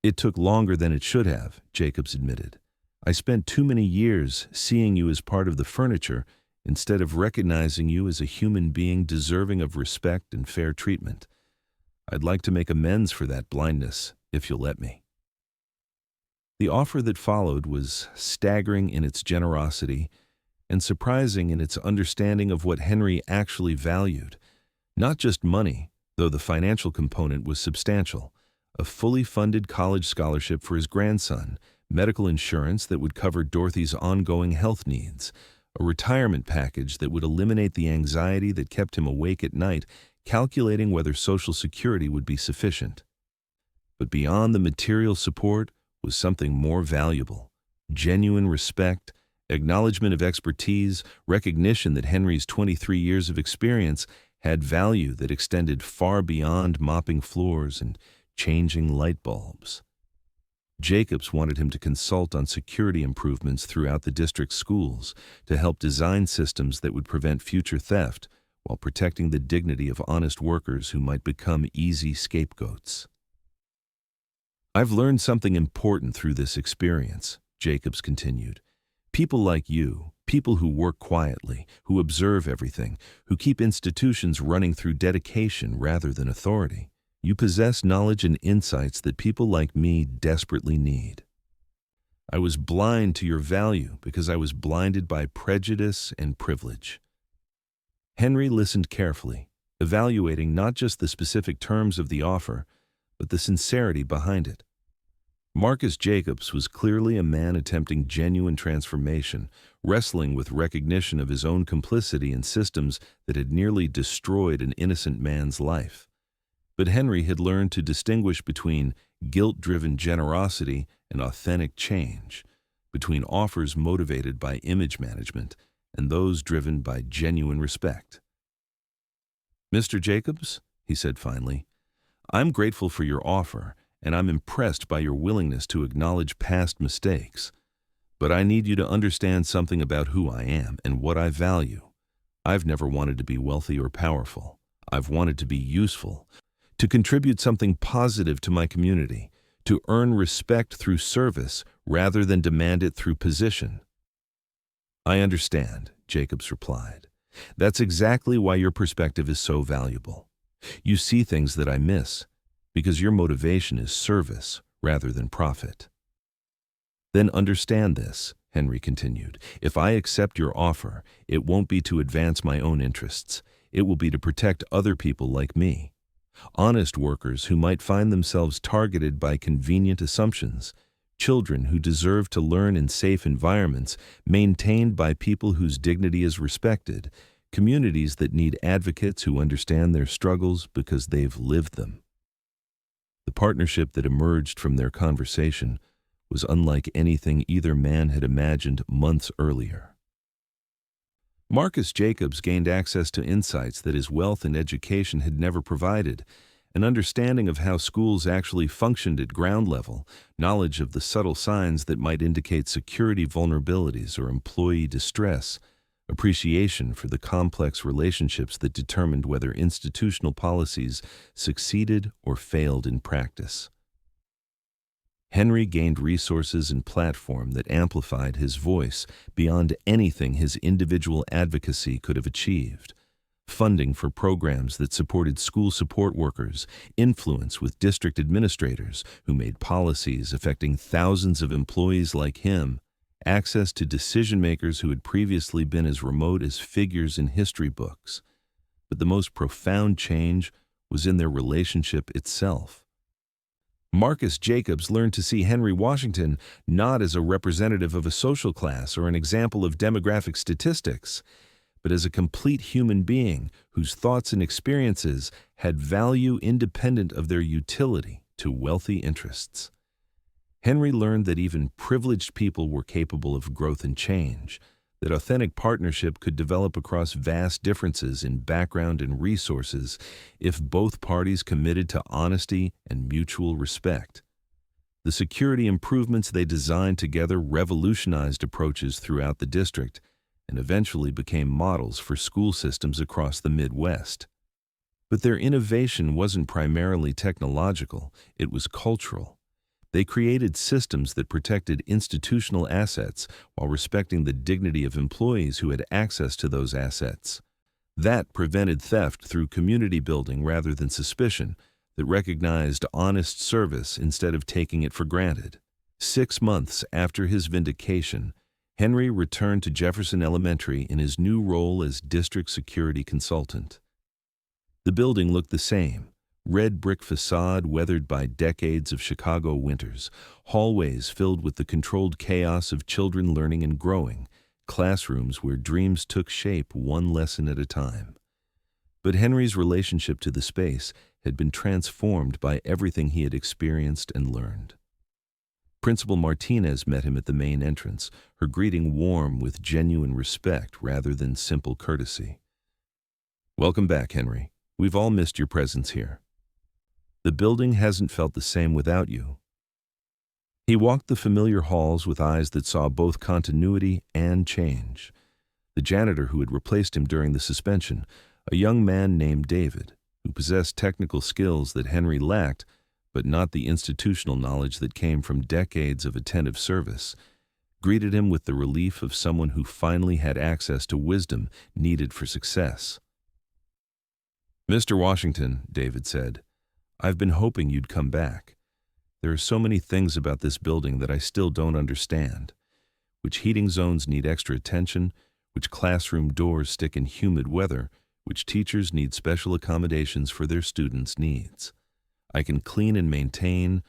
It took longer than it should have, Jacobs admitted. I spent too many years seeing you as part of the furniture instead of recognizing you as a human being deserving of respect and fair treatment. I'd like to make amends for that blindness, if you'll let me. The offer that followed was staggering in its generosity and surprising in its understanding of what Henry actually valued. Not just money, though the financial component was substantial, a fully funded college scholarship for his grandson, medical insurance that would cover Dorothy's ongoing health needs, a retirement package that would eliminate the anxiety that kept him awake at night, calculating whether Social Security would be sufficient. But beyond the material support was something more valuable: genuine respect, acknowledgement of expertise, recognition that Henry's 23 years of experience had value that extended far beyond mopping floors and changing light bulbs. Jacobs wanted him to consult on security improvements throughout the district's schools to help design systems that would prevent future theft while protecting the dignity of honest workers who might become easy scapegoats. "I've learned something important through this experience," Jacobs continued. "People like you, people who work quietly, who observe everything, who keep institutions running through dedication rather than authority. You possess knowledge and insights that people like me desperately need. I was blind to your value because I was blinded by prejudice and privilege." Henry listened carefully, evaluating not just the specific terms of the offer, but the sincerity behind it. Marcus Jacobs was clearly a man attempting genuine transformation, wrestling with recognition of his own complicity in systems that had nearly destroyed an innocent man's life. But Henry had learned to distinguish between guilt-driven generosity and authentic change, between offers motivated by image management and those driven by genuine respect. "Mr. Jacobs," he said finally, "I'm grateful for your offer, and I'm impressed by your willingness to acknowledge past mistakes. But I need you to understand something about who I am and what I value. I've never wanted to be wealthy or powerful. I've wanted to be useful, to contribute something positive to my community, to earn respect through service rather than demand it through position." "I understand," Jacobs replied. "That's exactly why your perspective is so valuable. You see things that I miss, because your motivation is service rather than profit." "Then understand this," Henry continued. "If I accept your offer, it won't be to advance my own interests. It will be to protect other people like me. Honest workers who might find themselves targeted by convenient assumptions, children who deserve to learn in safe environments maintained by people whose dignity is respected, communities that need advocates who understand their struggles because they've lived them." The partnership that emerged from their conversation was unlike anything either man had imagined months earlier. Marcus Jacobs gained access to insights that his wealth and education had never provided, an understanding of how schools actually functioned at ground level, knowledge of the subtle signs that might indicate security vulnerabilities or employee distress, appreciation for the complex relationships that determined whether institutional policies succeeded or failed in practice. Henry gained resources and platform that amplified his voice beyond anything his individual advocacy could have achieved. Funding for programs that supported school support workers, influence with district administrators who made policies affecting thousands of employees like him, access to decision-makers who had previously been as remote as figures in history books. But the most profound change was in their relationship itself. Marcus Jacobs learned to see Henry Washington not as a representative of a social class or an example of demographic statistics, but as a complete human being whose thoughts and experiences had value independent of their utility to wealthy interests. Henry learned that even privileged people were capable of growth and change, that authentic partnership could develop across vast differences in background and resources if both parties committed to honesty and mutual respect. The security improvements they designed together revolutionized approaches throughout the district and eventually became models for school systems across the Midwest. But their innovation wasn't primarily technological, it was cultural. They created systems that protected institutional assets while respecting the dignity of employees who had access to those assets. That prevented theft through community building rather than suspicion, that recognized honest service instead of taking it for granted. 6 months after his vindication, Henry returned to Jefferson Elementary in his new role as district security consultant. The building looked the same. Red brick facade weathered by decades of Chicago winters, hallways filled with the controlled chaos of children learning and growing, classrooms where dreams took shape one lesson at a time. But Henry's relationship to the space had been transformed by everything he had experienced and learned. Principal Martinez met him at the main entrance, her greeting warm with genuine respect rather than simple courtesy. "Welcome back, Henry. We've all missed your presence here. The building hasn't felt the same without you." He walked the familiar halls with eyes that saw both continuity and change. The janitor who had replaced him during the suspension, a young man named David, who possessed technical skills that Henry lacked, but not the institutional knowledge that came from decades of attentive service, greeted him with the relief of someone who finally had access to wisdom needed for success. "Mr. Washington," David said, "I've been hoping you'd come back. There are so many things about this building that I still don't understand. Which heating zones need extra attention, which classroom doors stick in humid weather, which teachers need special accommodations for their students' needs. I can clean and maintain,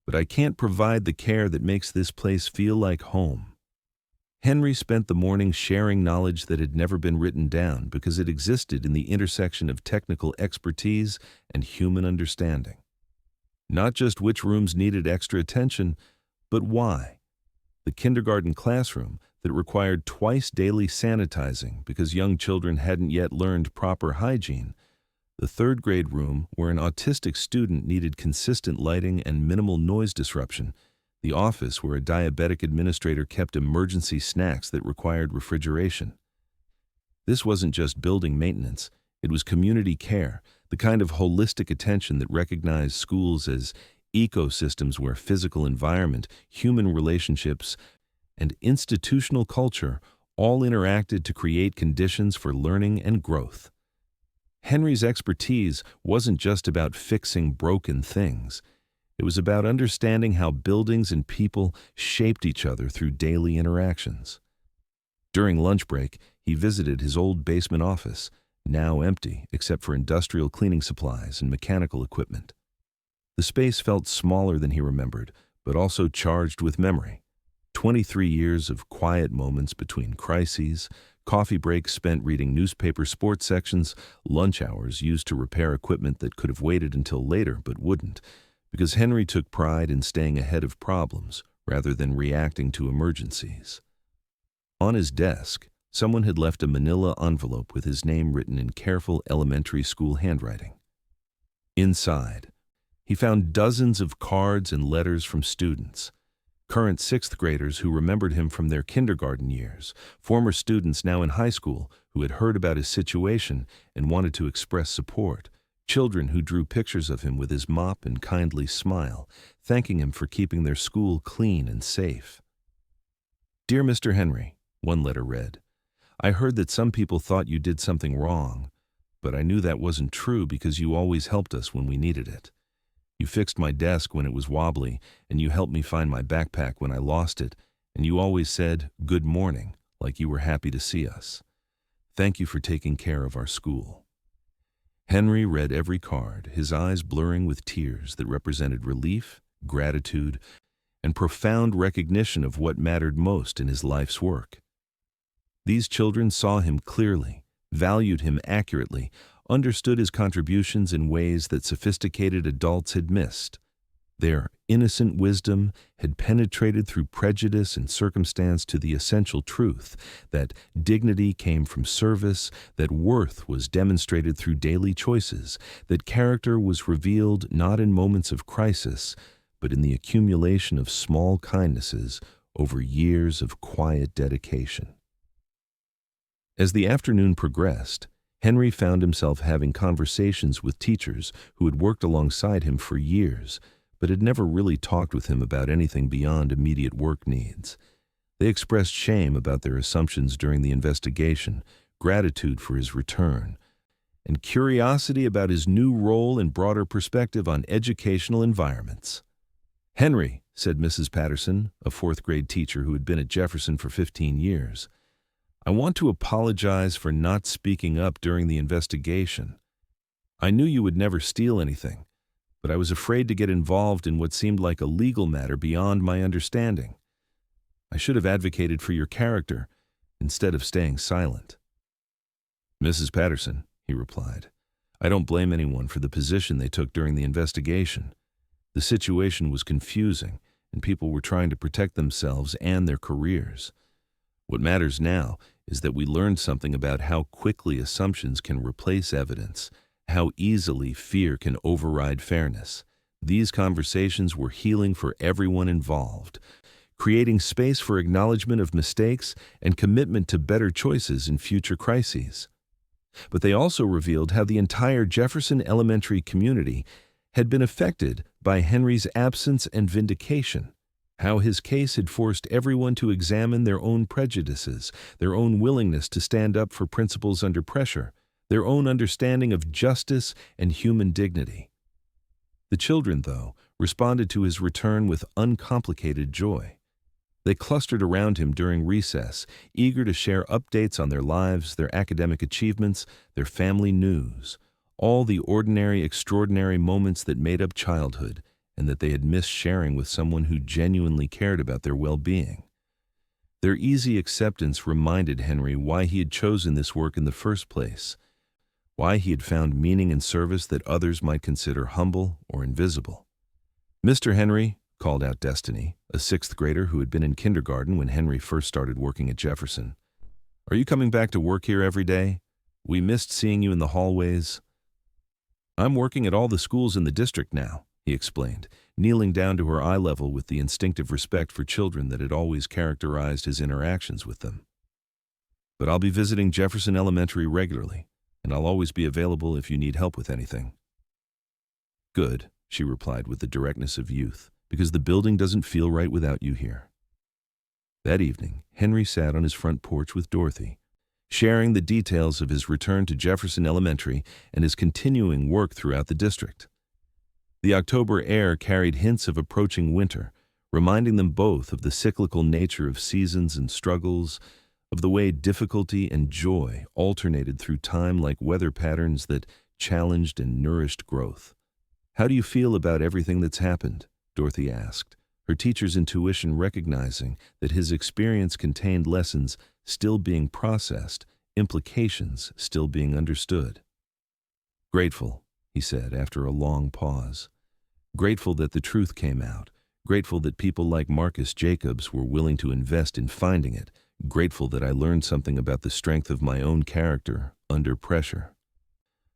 but I can't provide the care that makes this place feel like home." Henry spent the morning sharing knowledge that had never been written down because it existed in the intersection of technical expertise and human understanding. Not just which rooms needed extra attention, but why. The kindergarten classroom that required twice daily sanitizing because young children hadn't yet learned proper hygiene. The third grade room where an autistic student needed consistent lighting and minimal noise disruption. The office where a diabetic administrator kept emergency snacks that required refrigeration. This wasn't just building maintenance, it was community care, the kind of holistic attention that recognized schools as ecosystems where physical environment, human relationships, and institutional culture all interacted to create conditions for learning and growth. Henry's expertise wasn't just about fixing broken things. It was about understanding how buildings and people shaped each other through daily interactions. During lunch break, he visited his old basement office, now empty except for industrial cleaning supplies and mechanical equipment. The space felt smaller than he remembered, but also charged with memory. 23 years of quiet moments between crises, coffee breaks spent reading newspaper sports sections, lunch hours used to repair equipment that could have waited until later but wouldn't, because Henry took pride in staying ahead of problems rather than reacting to emergencies. On his desk, someone had left a manila envelope with his name written in careful elementary school handwriting. Inside, he found dozens of cards and letters from students, current sixth graders who remembered him from their kindergarten years, former students now in high school who had heard about his situation and wanted to express support, children who drew pictures of him with his mop and kindly smile, thanking him for keeping their school clean and safe. "Dear Mr. Henry," one letter read, "I heard that some people thought you did something wrong, but I knew that wasn't true because you always helped us when we needed it. You fixed my desk when it was wobbly, and you helped me find my backpack when I lost it, and you always said, 'Good morning,' like you were happy to see us. Thank you for taking care of our school." Henry read every card, his eyes blurring with tears that represented relief, gratitude, and profound recognition of what mattered most in his life's work. These children saw him clearly, valued him accurately, understood his contributions in ways that sophisticated adults had missed. Their innocent wisdom had penetrated through prejudice and circumstance to the essential truth that dignity came from service, that worth was demonstrated through daily choices, that character was revealed not in moments of crisis, but in the accumulation of small kindnesses over years of quiet dedication. As the afternoon progressed, Henry found himself having conversations with teachers who had worked alongside him for years, but had never really talked with him about anything beyond immediate work needs. They expressed shame about their assumptions during the investigation, gratitude for his return, and curiosity about his new role and broader perspective on educational environments. "Henry," said Mrs. Patterson, a fourth-grade teacher who had been at Jefferson for 15 years, "I want to apologize for not speaking up during the investigation. I knew you would never steal anything, but I was afraid to get involved in what seemed like a legal matter beyond my understanding. I should have advocated for your character instead of staying silent." "Mrs. Patterson," he replied, "I don't blame anyone for the position they took during the investigation. The situation was confusing, and people were trying to protect themselves and their careers. What matters now is that we learned something about how quickly assumptions can replace evidence, how easily fear can override fairness. These conversations were healing for everyone involved, creating space for acknowledgement of mistakes and commitment to better choices in future crises." But they also revealed how the entire Jefferson Elementary community had been affected by Henry's absence and vindication, how his case had forced everyone to examine their own prejudices, their own willingness to stand up for principles under pressure, their own understanding of justice and human dignity. The children, though, responded to his return with uncomplicated joy. They clustered around him during recess, eager to share updates on their lives, their academic achievements, their family news, all the ordinary, extraordinary moments that made up childhood and that they had missed sharing with someone who genuinely cared about their well-being. Their easy acceptance reminded Henry why he had chosen this work in the first place, why he had found meaning in service that others might consider humble or invisible. "Mr. Henry," called out Destiny, a sixth grader who had been in kindergarten when Henry first started working at Jefferson, "are you coming back to work here every day? We missed seeing you in the hallways." "I'm working at all the schools in the district now," he explained, kneeling down to her eye level with the instinctive respect for children that had always characterized his interactions with them. "But I'll be visiting Jefferson Elementary regularly, and I'll always be available if you need help with anything." "Good," she replied with the directness of youth, "because the building doesn't feel right without you here." That evening, Henry sat on his front porch with Dorothy, sharing the details of his return to Jefferson Elementary and his continuing work throughout the district. The October air carried hints of approaching winter, reminding them both of the cyclical nature of seasons and struggles, of the way difficulty and joy alternated through time like weather patterns that challenged and nourished growth. "How do you feel about everything that's happened?" Dorothy asked, her teacher's intuition recognizing that his experience contained lessons still being processed, implications still being understood. "Grateful," he said after a long pause. "Grateful that the truth came out. Grateful that people like Marcus Jacobs were willing to invest in finding it. Grateful that I learned something about the strength of my own character under pressure.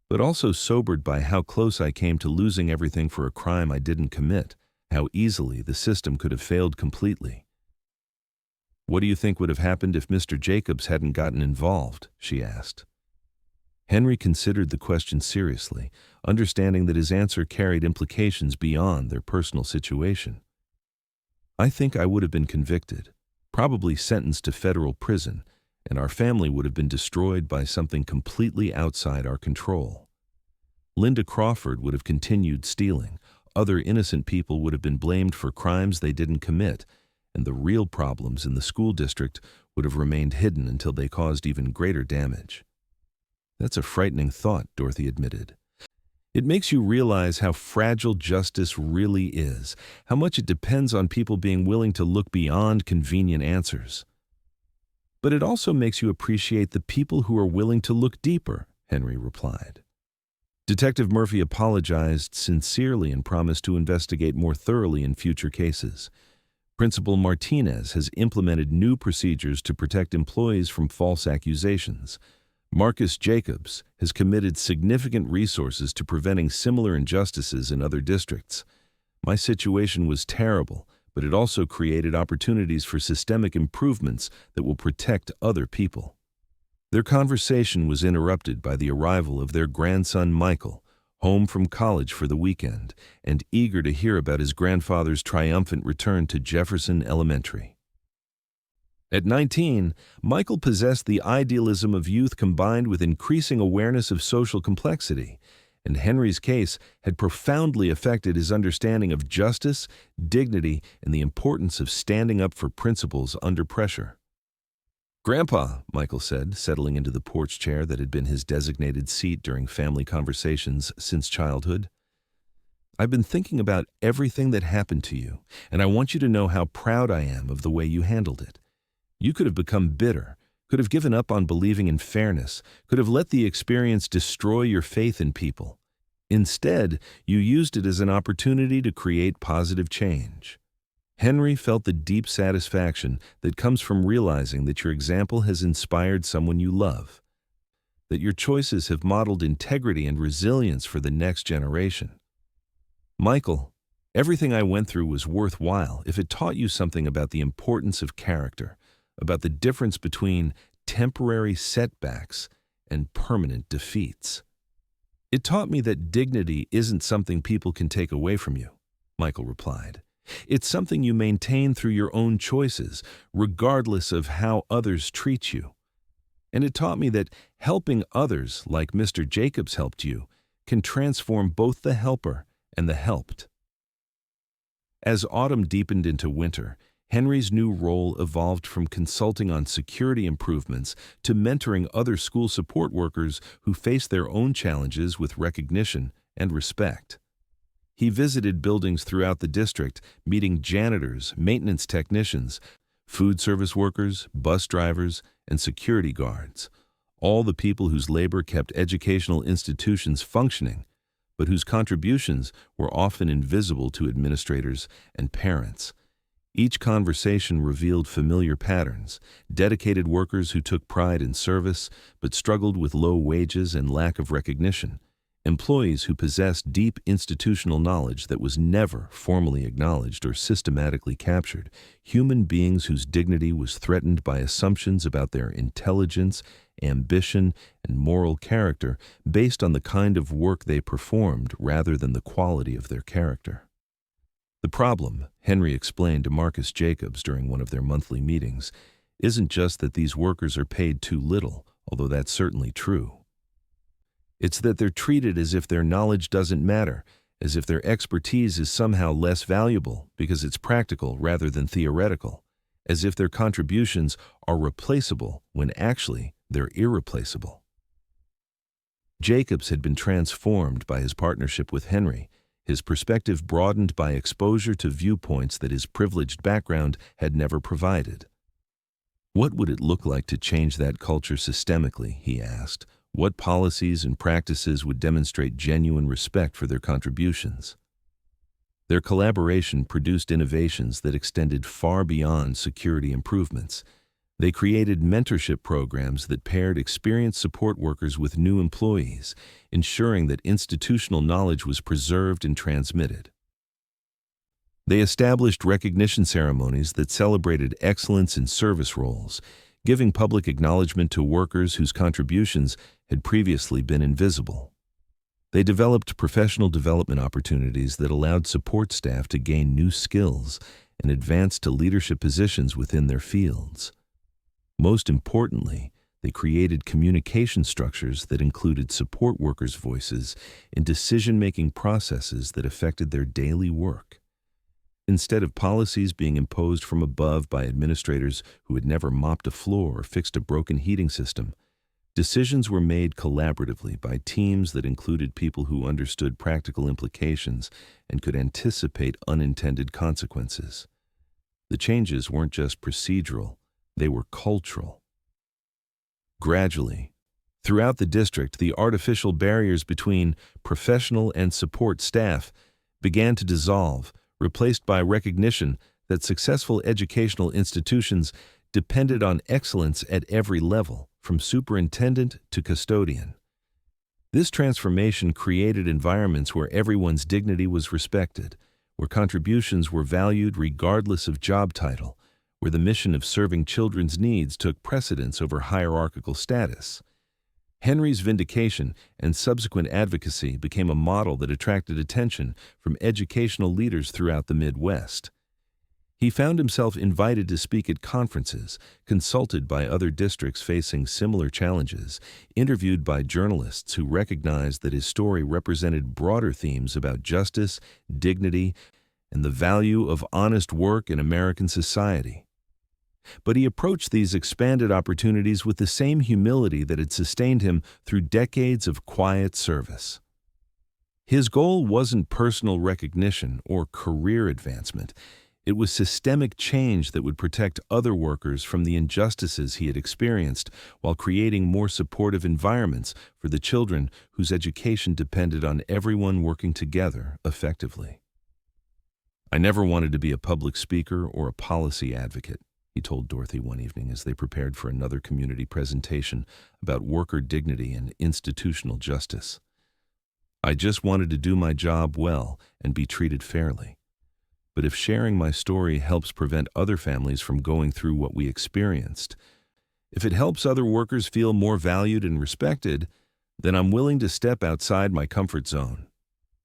But also sobered by how close I came to losing everything for a crime I didn't commit, how easily the system could have failed completely." "What do you think would have happened if Mr. Jacobs hadn't gotten involved?" she asked. Henry considered the question seriously, understanding that his answer carried implications beyond their personal situation. "I think I would have been convicted, probably sentenced to federal prison, and our family would have been destroyed by something completely outside our control. Linda Crawford would have continued stealing, other innocent people would have been blamed for crimes they didn't commit, and the real problems in the school district would have remained hidden until they caused even greater damage." "That's a frightening thought," Dorothy admitted. "It makes you realize how fragile justice really is, how much it depends on people being willing to look beyond convenient answers." "But it also makes you appreciate the people who are willing to look deeper," Henry replied. Detective Murphy apologized sincerely and promised to investigate more thoroughly in future cases. Principal Martinez has implemented new procedures to protect employees from false accusations. Marcus Jacobs has committed significant resources to preventing similar injustices in other districts. My situation was terrible, but it also created opportunities for systemic improvements that will protect other people." Their conversation was interrupted by the arrival of their grandson Michael, home from college for the weekend, and eager to hear about his grandfather's triumphant return to Jefferson Elementary. At 19, Michael possessed the idealism of youth combined with increasing awareness of social complexity, and Henry's case had profoundly affected his understanding of justice, dignity, and the importance of standing up for principles under pressure. "Grandpa," Michael said, settling into the porch chair that had been his designated seat during family conversations since childhood, "I've been thinking about everything that happened to you, and I want you to know how proud I am of the way you handled it. You could have become bitter, could have given up on believing in fairness, could have let the experience destroy your faith in people. Instead, you used it as an opportunity to create positive change." Henry felt the deep satisfaction that comes from realizing that your example has inspired someone you love, that your choices have modeled integrity and resilience for the next generation. "Michael, everything I went through was worthwhile if it taught you something about the importance of character, about the difference between temporary setbacks and permanent defeats. "It taught me that dignity isn't something people can take away from you," Michael replied. "It's something you maintain through your own choices, regardless of how others treat you. And it taught me that helping others, like Mr. Jacobs helped you, can transform both the helper and the helped." As autumn deepened into winter, Henry's new role evolved from consulting on security improvements to mentoring other school support workers who faced their own challenges with recognition and respect. He visited buildings throughout the district, meeting janitors, maintenance technicians, food service workers, bus drivers, and security guards, all the people whose labor kept educational institutions functioning, but whose contributions were often invisible to administrators and parents. Each conversation revealed familiar patterns: dedicated workers who took pride in service but struggled with low wages and lack of recognition, employees who possessed deep institutional knowledge that was never formally acknowledged or systematically captured, human beings whose dignity was threatened by assumptions about their intelligence, ambition, and moral character based on the kind of work they performed rather than the quality of their character. "The problem," Henry explained to Marcus Jacobs during one of their monthly meetings, "isn't just that these workers are paid too little, although that's certainly true. It's that they're treated as if their knowledge doesn't matter, as if their expertise is somehow less valuable because it's practical rather than theoretical, as if their contributions are replaceable when actually they're irreplaceable." Jacobs had been transformed by his partnership with Henry, his perspective broadened by exposure to viewpoints that his privileged background had never provided. "What would it look like to change that culture systemically?" he asked. "What policies and practices would demonstrate genuine respect for their contributions?" Their collaboration produced innovations that extended far beyond security improvements. They created mentorship programs that paired experienced support workers with new employees, ensuring that institutional knowledge was preserved and transmitted. They established recognition ceremonies that celebrated excellence in service roles, giving public acknowledgement to workers whose contributions had previously been invisible. They developed professional development opportunities that allowed support staff to gain new skills and advance to leadership positions within their fields. Most importantly, they created communication structures that included support workers' voices in decision-making processes that affected their daily work. Instead of policies being imposed from above by administrators who had never mopped a floor or fixed a broken heating system, decisions were made collaboratively by teams that included people who understood practical implications and could anticipate unintended consequences. The changes weren't just procedural, they were cultural. Gradually, throughout the district, the artificial barriers between professional and support staff began to dissolve, replaced by recognition that successful educational institutions depended on excellence at every level, from superintendent to custodian. This transformation created environments where everyone's dignity was respected, where contributions were valued regardless of job title, where the mission of serving children's needs took precedence over hierarchical status. Henry's vindication and subsequent advocacy became a model that attracted attention from educational leaders throughout the Midwest. He found himself invited to speak at conferences, consulted by other districts facing similar challenges, interviewed by journalists who recognized that his story represented broader themes about justice, dignity, and the value of honest work in American society. But he approached these expanded opportunities with the same humility that had sustained him through decades of quiet service. His goal wasn't personal recognition or career advancement. It was systemic change that would protect other workers from the injustices he had experienced while creating more supportive environments for the children whose education depended on everyone working together effectively. "I never wanted to be a public speaker or a policy advocate," he told Dorothy one evening as they prepared for another community presentation about worker dignity and institutional justice. "I just wanted to do my job well and be treated fairly. But if sharing my story helps prevent other families from going through what we experienced, If it helps other workers feel more valued and respected, then I'm willing to step outside my comfort zone.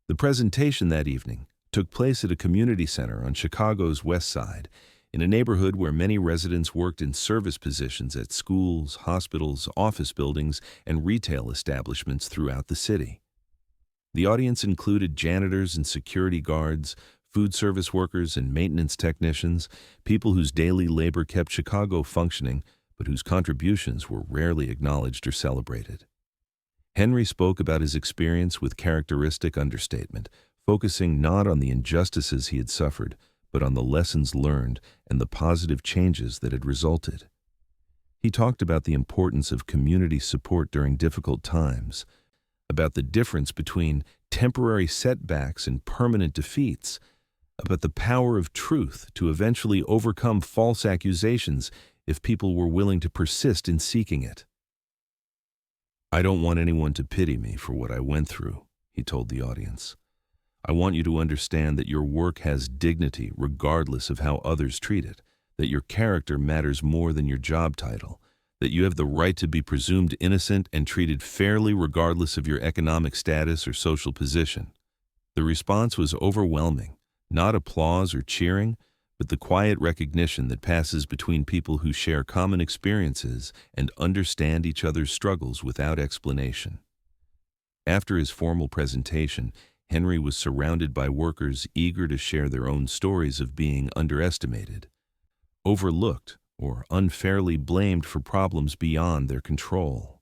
The presentation that evening took place at a community center on Chicago's West Side, in a neighborhood where many residents worked in service positions at schools, hospitals, office buildings, and retail establishments throughout the city. The audience included janitors and security guards, food service workers and maintenance technicians, people whose daily labor kept Chicago functioning, but whose contributions were rarely acknowledged or celebrated. Henry spoke about his experience with characteristic understatement, focusing not on the injustices he had suffered, but on the lessons learned and the positive changes that had resulted. He talked about the importance of community support during difficult times, about the difference between temporary setbacks and permanent defeats, about the power of truth to eventually overcome false accusations if people were willing to persist in seeking it. "I don't want anyone to pity me for what I went through," he told the audience. "I want you to understand that your work has dignity regardless of how others treat it, that your character matters more than your job title, that you have the right to be presumed innocent and treated fairly regardless of your economic status or social position." The response was overwhelming, not applause or cheering, but the quiet recognition that passes between people who share common experiences and understand each other's struggles without explanation. After his formal presentation, Henry was surrounded by workers eager to share their own stories of being underestimated, overlooked, or unfairly blamed for problems beyond their control.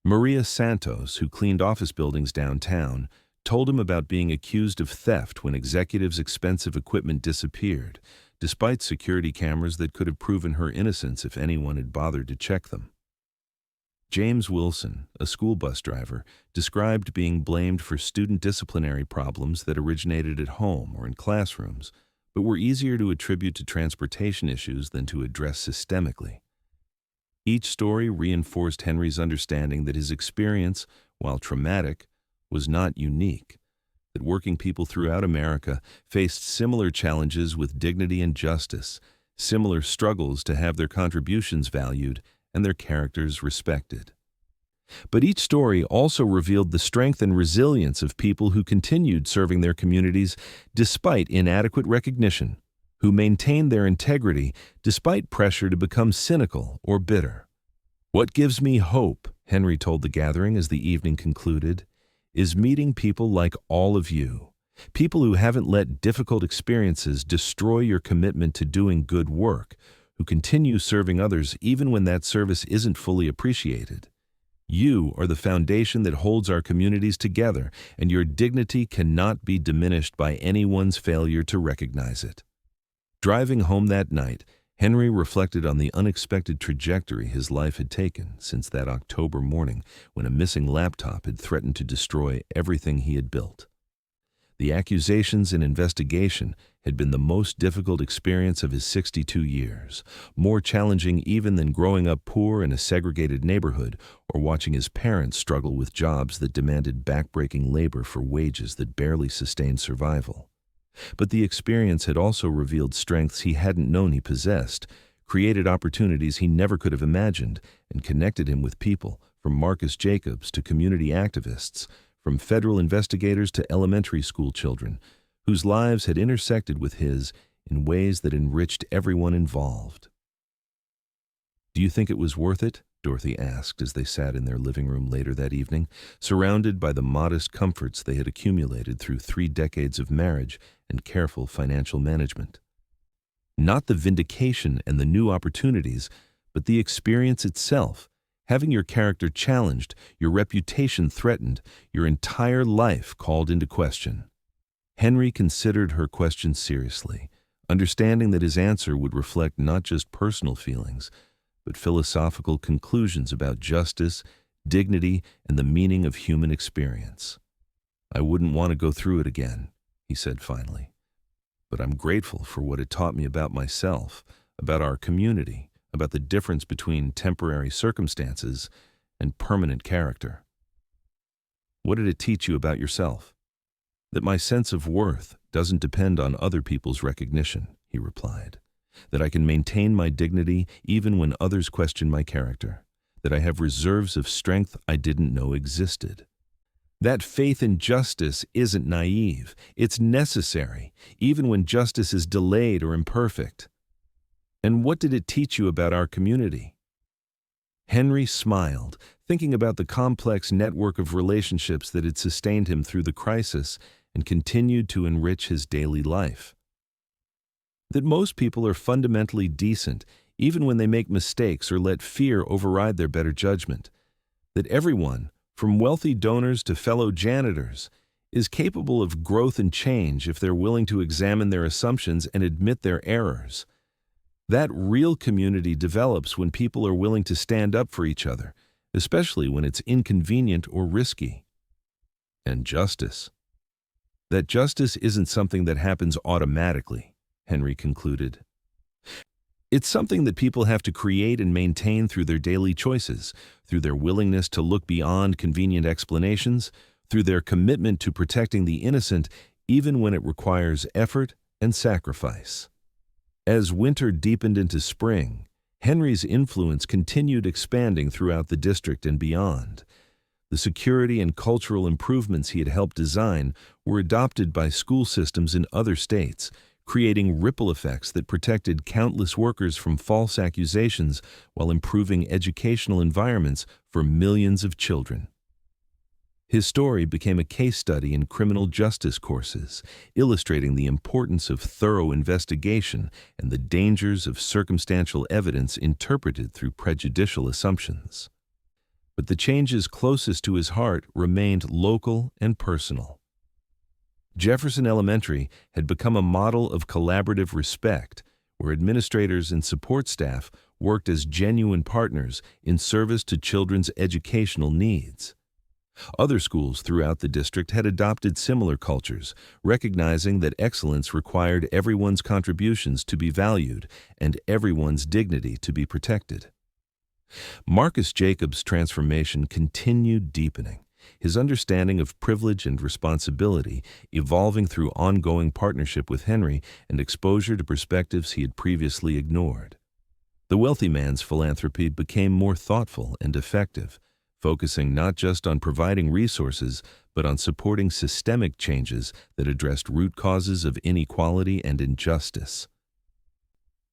Maria Santos, who cleaned office buildings downtown, told him about being accused of theft when executives' expensive equipment disappeared, despite security cameras that could have proven her innocence if anyone had bothered to check them. James Wilson, a school bus driver, described being blamed for student disciplinary problems that originated at home or in classrooms, but were easier to attribute to transportation issues than to address systemically. Each story reinforced Henry's understanding that his experience, while traumatic, was not unique, that working people throughout America faced similar challenges with dignity and justice, similar struggles to have their contributions valued and their characters respected. But each story also revealed the strength and resilience of people who continued serving their communities despite inadequate recognition, who maintained their integrity despite pressure to become cynical or bitter. "What gives me hope," Henry told the gathering as the evening concluded, "is meeting people like all of you, people who haven't let difficult experiences destroy your commitment to doing good work, who continue serving others even when that service isn't fully appreciated. You are the foundation that holds our communities together, and your dignity cannot be diminished by anyone's failure to recognize it." Driving home that night, Henry reflected on the unexpected trajectory his life had taken since that October morning when a missing laptop had threatened to destroy everything he had built. The accusations and investigation had been the most difficult experience of his 62 years, more challenging even than growing up poor in a segregated neighborhood or watching his parents struggle with jobs that demanded backbreaking labor for wages that barely sustained survival. But the experience had also revealed strengths he hadn't known he possessed, created opportunities he never could have imagined, and connected him with people, from Marcus Jacobs to community activists, from federal investigators to elementary school children, whose lives had intersected with his in ways that enriched everyone involved. "Do you think it was worth it?" Dorothy asked as they sat in their living room later that evening, surrounded by the modest comforts they had accumulated through 3 decades of marriage and careful financial management. Not the vindication and the new opportunities, but the experience itself, having your character challenged, your reputation threatened, your entire life called into question. Henry considered her question seriously, understanding that his answer would reflect not just personal feelings, but philosophical conclusions about justice, dignity, and the meaning of human experience. "I wouldn't want to go through it again," he said finally. "But I'm grateful for what it taught me about myself, about our community, about the difference between temporary circumstances and permanent character." "What did it teach you about yourself?" "That my sense of worth doesn't depend on other people's recognition," he replied. that I can maintain my dignity even when others question my character, that I have reserves of strength I didn't know existed. That faith in justice isn't naive, it's necessary, even when justice is delayed or imperfect. And what did it teach you about our community? Henry smiled, thinking about the complex network of relationships that had sustained him through the crisis and continued to enrich his daily life. That most people are fundamentally decent, even when they make mistakes or let fear override their better judgment. That everyone, from wealthy donors to fellow janitors, is capable of growth and change if they're willing to examine their assumptions and admit their errors. That real community develops when people are willing to stand up for each other, especially when it's inconvenient or risky. And justice. That justice isn't something that happens automatically, Henry concluded. It's something that people have to create and maintain through their daily choices, through their willingness to look beyond convenient explanations, through their commitment to protecting the innocent, even when it requires effort and sacrifice. As winter deepened into spring, Henry's influence continued expanding throughout the district and beyond. The security and cultural improvements he had helped design were adopted by school systems in other states, creating ripple effects that protected countless workers from false accusations while improving educational environments for millions of children. His story became a case study in criminal justice courses, illustrating the importance of thorough investigation and the dangers of circumstantial evidence interpreted through prejudicial assumptions. But the changes closest to his heart remained local and personal. Jefferson Elementary had become a model of collaborative respect, where administrators and support staff worked as genuine partners in service to children's educational needs. Other schools throughout the district had adopted similar cultures, recognizing that excellence required everyone's contributions to be valued and everyone's dignity to be protected. Marcus Jacobs' transformation continued deepening, his understanding of privilege and responsibility evolving through ongoing partnership with Henry and exposure to perspectives he had previously ignored. The wealthy man's philanthropy became more thoughtful and effective, focusing not just on providing resources, but on supporting systemic changes that addressed root causes of inequality and injustice.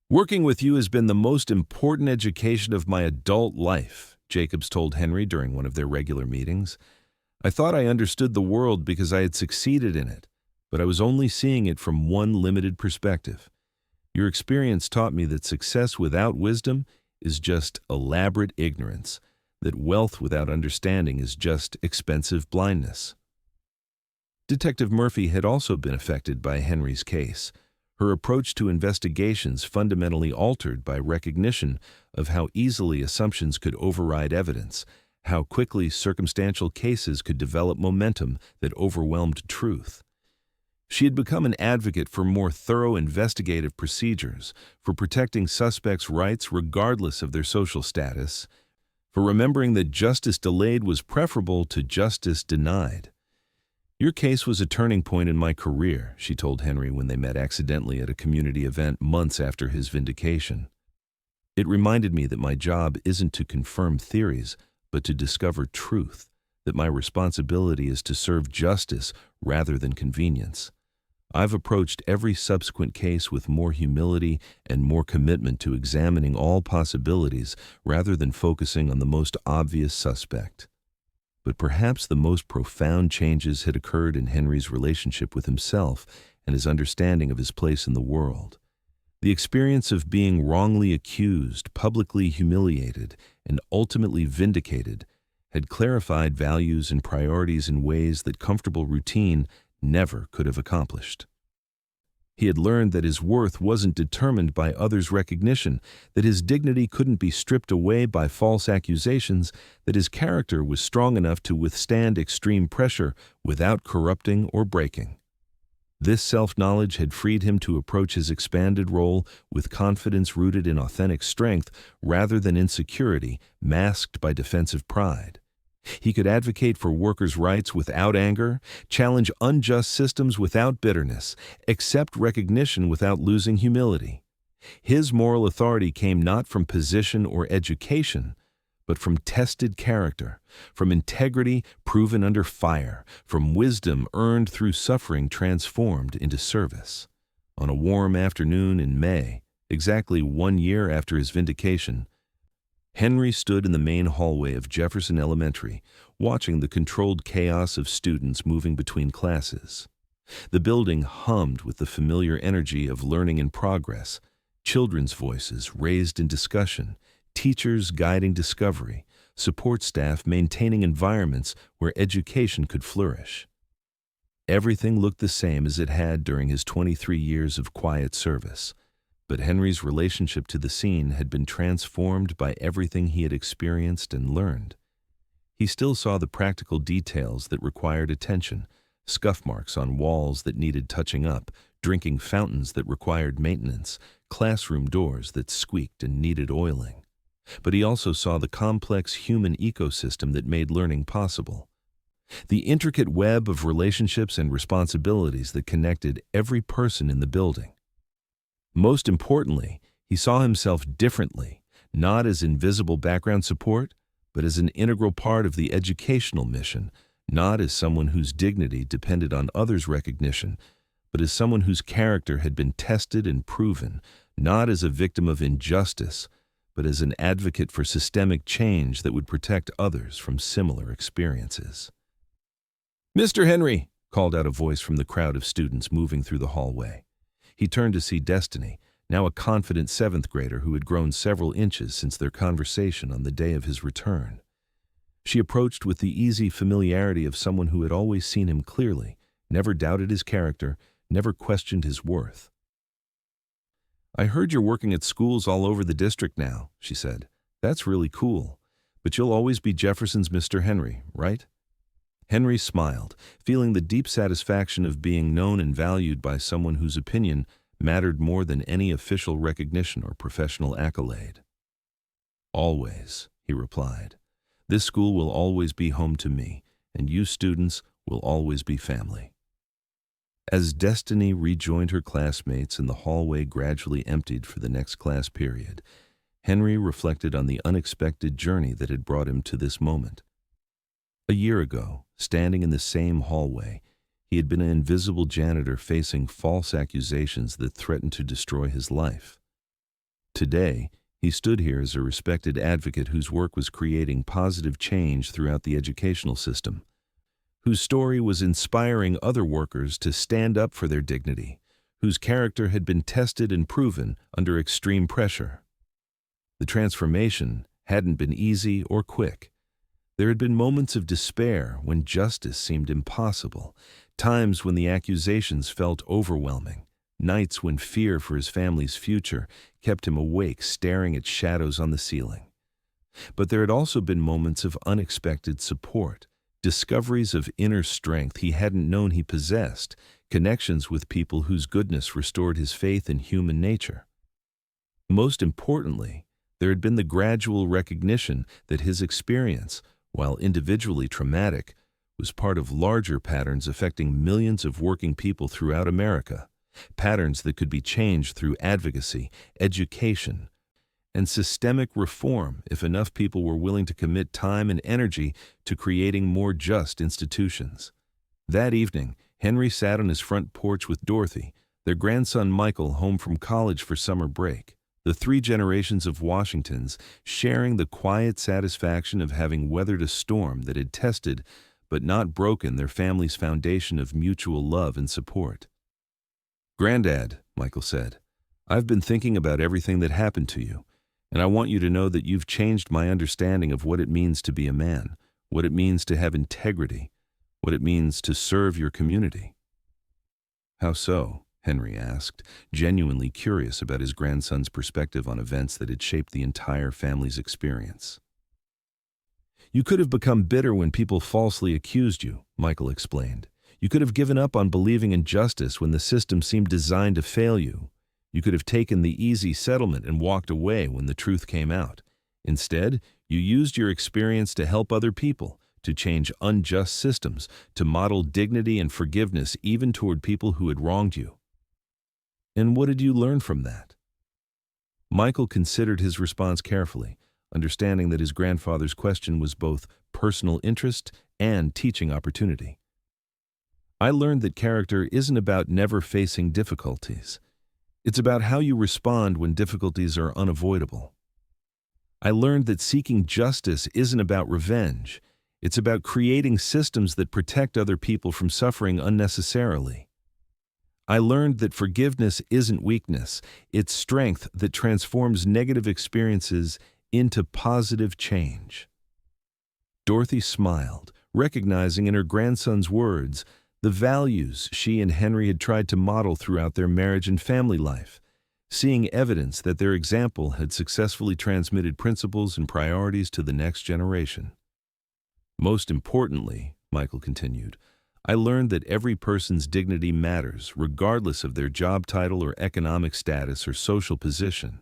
"Working with you has been the most important education of my adult life," Jacobs told Henry during one of their regular meetings. "I thought I understood the world because I had succeeded in it, but I was only seeing it from one limited perspective. Your experience taught me that success without wisdom is just elaborate ignorance, that wealth without understanding is just expensive blindness." Detective Murphy had also been affected by Henry's case, her approach to investigations fundamentally altered by recognition of how easily assumptions could override evidence, how quickly circumstantial cases could develop momentum that overwhelmed truth. She had become an advocate for more thorough investigative procedures, for protecting suspects' rights regardless of their social status, for remembering that justice delayed was preferable to justice denied. "Your case was a turning point in my career," she told Henry when they met accidentally at a community event months after his vindication. "It reminded me that my job isn't to confirm theories, but to discover truth, that my responsibility is to serve justice rather than convenience. I've approached every subsequent case with more humility and more commitment to examining all possibilities rather than focusing on the most obvious suspect." But perhaps the most profound changes had occurred in Henry's relationship with himself and his understanding of his place in the world. The experience of being wrongly accused, publicly humiliated, and ultimately vindicated had clarified values and priorities in ways that comfortable routine never could have accomplished. He had learned that his worth wasn't determined by others' recognition, that his dignity couldn't be stripped away by false accusations, that his character was strong enough to withstand extreme pressure without corrupting or breaking. This self-knowledge had freed him to approach his expanded role with confidence rooted in authentic strength rather than insecurity masked by defensive pride. He could advocate for workers' rights without anger, challenge unjust systems without bitterness, accept recognition without losing humility. His moral authority came not from position or education, but from tested character, from integrity proven under fire, from wisdom earned through suffering transformed into service. On a warm afternoon in May, exactly 1 year after his vindication, Henry stood in the main hallway of Jefferson Elementary, watching the controlled chaos of students moving between classes. The building hummed with the familiar energy of learning in progress, children's voices raised in discussion, teachers guiding discovery, support staff maintaining environments where education could flourish. Everything looked the same as it had during his 23 years of quiet service, but Henry's relationship to the scene had been transformed by everything he had experienced and learned. He still saw the practical details that required attention, scuff marks on walls that needed touching up, drinking fountains that required maintenance, classroom doors that squeaked and needed oiling. But he also saw the complex human ecosystem that made learning possible. The intricate web of relationships and responsibilities that connected every person in the building. Most importantly, he saw himself differently, not as invisible background support, but as an integral part of the educational mission, not as someone whose dignity depended on others' recognition, but as someone whose character had been tested and proven, not as a victim of injustice, but as an advocate for systemic change that would protect others from similar experiences. "Mr. Henry," called out a voice from the crowd of students moving through the hallway. He turned to see Destiny, now a confident seventh grader who had grown several inches since their conversation on the day of his return. She approached with the easy familiarity of someone who had always seen him clearly, never doubted his character, never questioned his worth. "I heard you're working at schools all over the district now," she said. "That's really cool. But you'll always be Jefferson's Mr. Henry, right?" Henry smiled, feeling the deep satisfaction of being known and valued by someone whose opinion mattered more than any official recognition or professional accolade. "Always," he replied. "This school will always be home to me, and you students will always be family." As Destiny rejoined her classmates and the hallway gradually emptied for the next class period, Henry reflected on the unexpected journey that had brought him to this moment. A year ago, standing in the same hallway, he had been an invisible janitor facing false accusations that threatened to destroy his life. Today, he stood here as a respected advocate whose work was creating positive change throughout the educational system, whose story was inspiring other workers to stand up for their dignity, whose character had been tested and proven under extreme pressure. The transformation hadn't been easy or quick. There had been moments of despair when justice seemed impossible, times when the accusations felt overwhelming, nights when fear for his family's future kept him awake staring at shadows on the ceiling. But there had also been moments of unexpected support, discoveries of inner strength he hadn't known he possessed, connections with people whose goodness restored his faith in human nature. Most importantly, there had been the gradual recognition that his experience, while individually traumatic, was part of larger patterns affecting millions of working people throughout America, patterns that could be changed through advocacy, education, and systemic reform if enough people were willing to commit time and energy to creating more just institutions. That evening, Henry sat on his front porch with Dorothy, their grandson Michael home from college for summer break. The three generations of Washingtons sharing the quiet satisfaction of having weathered a storm that had tested but not broken their family's foundation of mutual love and support. "Granddad," Michael said, "I've been thinking about everything that happened to you, and I want you to know that you've changed my understanding of what it means to be a man, what it means to have integrity, what it means to serve your community." "How so?" Henry asked, genuinely curious about his grandson's perspective on events that had shaped the entire family's experience. "You could have become bitter when people falsely accused you," Michael explained. "You could have given up on believing in justice when the system seemed designed to fail you. You could have taken the easy settlement and walked away when the truth came out. Instead, you used your experience to help other people, to change unjust systems, to model dignity and forgiveness even toward people who had wronged you. And what did you learn from that?" Michael considered his response carefully, understanding that his grandfather's question was both personal interest and teaching opportunity. I learned that character isn't about never facing difficulties. It's about how you respond when difficulties are unavoidable. I learned that seeking justice isn't about revenge. It's about creating systems that protect other people from suffering unnecessarily. I learned that forgiveness isn't weakness. It's strength that transforms negative experiences into positive change. Dorothy smiled, recognizing in her grandson's words the values she and Henry had tried to model throughout their marriage and family life, seeing evidence that their example had successfully transmitted principles and priorities to the next generation. Most importantly, Michael continued, I learned that every person's dignity matters, regardless of their job title or economic status or social position.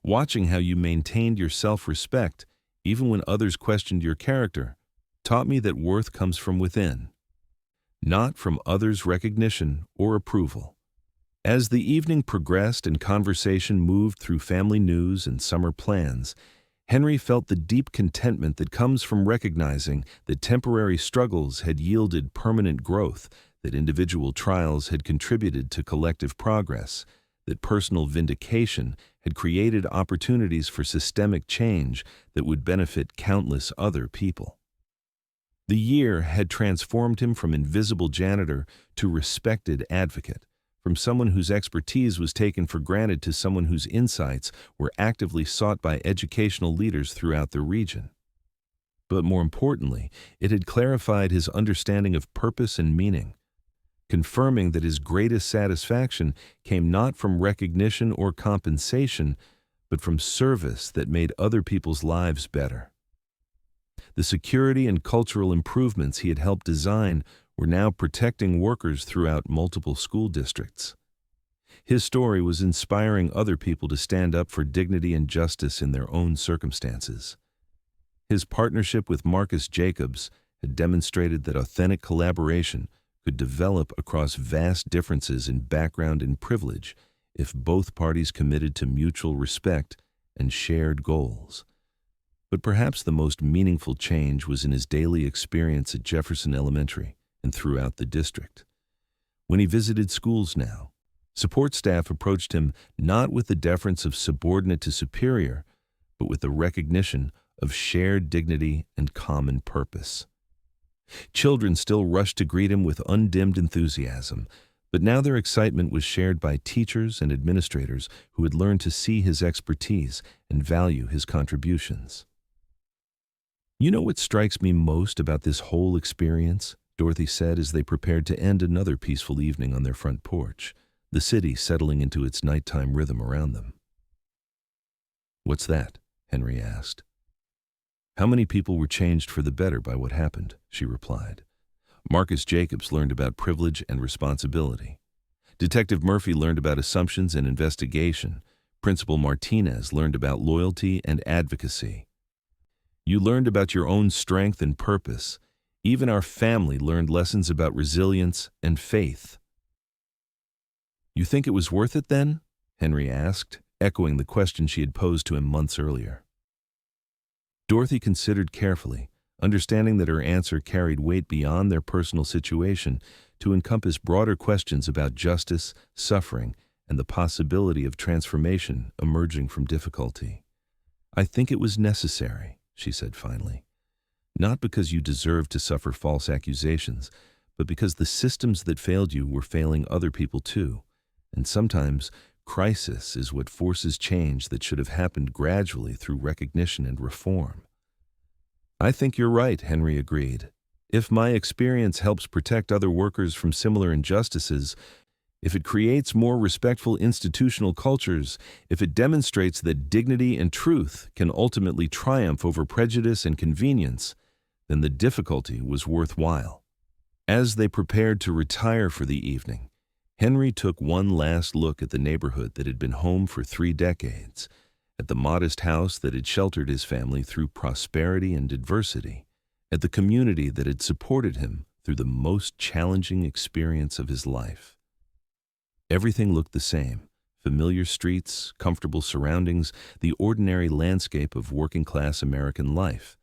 Watching how you maintained your self-respect, even when others questioned your character, taught me that worth comes from within, not from others' recognition or approval. As the evening progressed and conversation moved through family news and summer plans, Henry felt the deep contentment that comes from recognizing that temporary struggles had yielded permanent growth, that individual trials had contributed to collective progress, that personal vindication had created opportunities for systemic change that would benefit countless other people. The year had transformed him from invisible janitor to respected advocate, from someone whose expertise was taken for granted to someone whose insights were actively sought by educational leaders throughout the region. But more importantly, it had clarified his understanding of purpose and meaning, confirming that his greatest satisfaction came not from recognition or compensation, but from service that made other people's lives better. The security and cultural improvements he had helped design were now protecting workers throughout multiple school districts. His story was inspiring other people to stand up for dignity and justice in their own circumstances. His partnership with Marcus Jacobs had demonstrated that authentic collaboration could develop across vast differences in background and privilege if both parties committed to mutual respect and shared goals. But perhaps the most meaningful change was in his daily experience at Jefferson Elementary and throughout the district. When he visited schools now, support staff approached him not with the deference of subordinate to superior, but with the recognition of shared dignity and common purpose. Children still rushed to greet him with undimmed enthusiasm, but now their excitement was shared by teachers and administrators who had learned to see his expertise and value his contributions. You know what strikes me most about this whole experience? Dorothy said as they prepared to end another peaceful evening on their front porch, the city settling into its nighttime rhythm around them. What's that? Henry asked. How many people were changed for the better by what happened? She replied. Marcus Jacobs learned about privilege and responsibility. Detective Murphy learned about assumptions and investigation. Principal Martinez learned about loyalty and advocacy. You learned about your own strength and purpose. Even our family learned lessons about resilience and faith. You think it was worth it then? Henry asked, echoing the question she had posed to him months earlier. Dorothy considered carefully, understanding that her answer carried weight beyond their personal situation to encompass broader questions about justice, suffering, and the possibility of transformation emerging from difficulty. I think it was necessary, she said finally. Not because you deserved to suffer false accusations, but because the systems that failed you were failing other people too. And sometimes crisis is what forces change that should have happened gradually through recognition and reform. I think you're right, Henry agreed. If my experience helps protect other workers from similar injustices, if it creates more respectful institutional cultures, if it demonstrates that dignity and truth can ultimately triumph over prejudice and convenience, then the difficulty was worthwhile. As they prepared to retire for the evening, Henry took one last look at the neighborhood that had been home for 3 decades, at the modest house that had sheltered his family through prosperity and adversity, at the community that had supported him through the most challenging experience of his life. Everything looked the same, Familiar streets, comfortable surroundings, the ordinary landscape of working-class American life.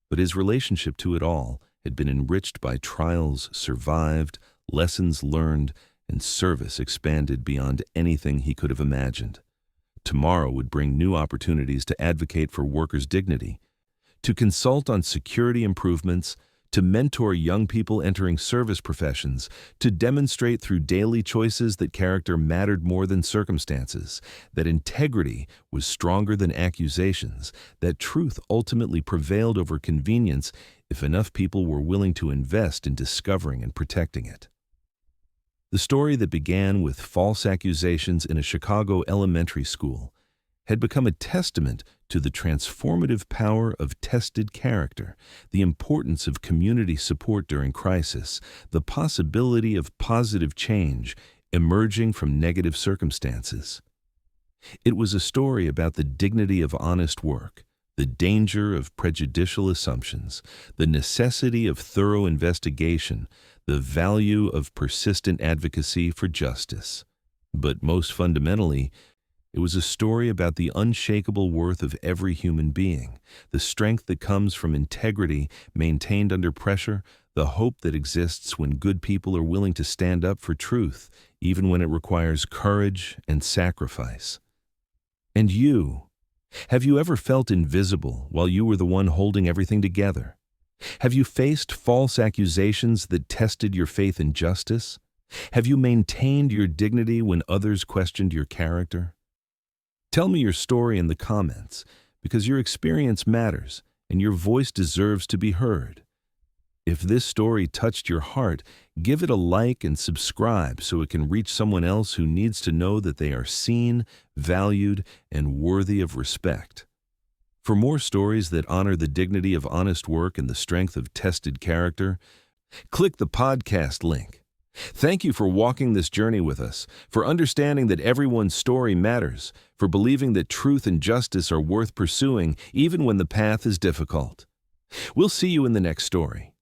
But his relationship to it all had been enriched by trials survived, lessons learned, and service expanded beyond anything he could have imagined. Tomorrow would bring new opportunities to advocate for workers' dignity, to consult on security improvements, to mentor young people entering service professions, to demonstrate through daily choices that character mattered more than circumstances, that integrity was stronger than accusations, that truth ultimately prevailed over convenience if enough people were willing to invest in discovering and protecting it. The story that began with false accusations in a Chicago elementary school had become a testament to the transformative power of tested character, the importance of community support during crisis, the possibility of positive change emerging from negative circumstances. It was a story about the dignity of honest work, the danger of prejudicial assumptions, the necessity of thorough investigation, the value of persistent advocacy for justice. But most fundamentally, it was a story about the unshakable worth of every human being, the strength that comes from integrity maintained under pressure, the hope that exists when good people are willing to stand up for truth, even when it requires courage and sacrifice. And you, have you ever felt invisible while you were the one holding everything together? Have you faced false accusations that tested your faith in justice? Have you maintained your dignity when others questioned your character? Tell me your story in the comments, because your experience matters and your voice deserves to be heard. If this story touched your heart, give it a like and subscribe so it can reach someone else who needs to know that they are seen, valued, and worthy of respect. For more stories that honor the dignity of honest work and the strength of tested character, click the podcast link. Thank you for walking this journey with us, for understanding that everyone's story matters, for believing that truth and justice are worth pursuing even when the path is difficult. We'll see you in the next story.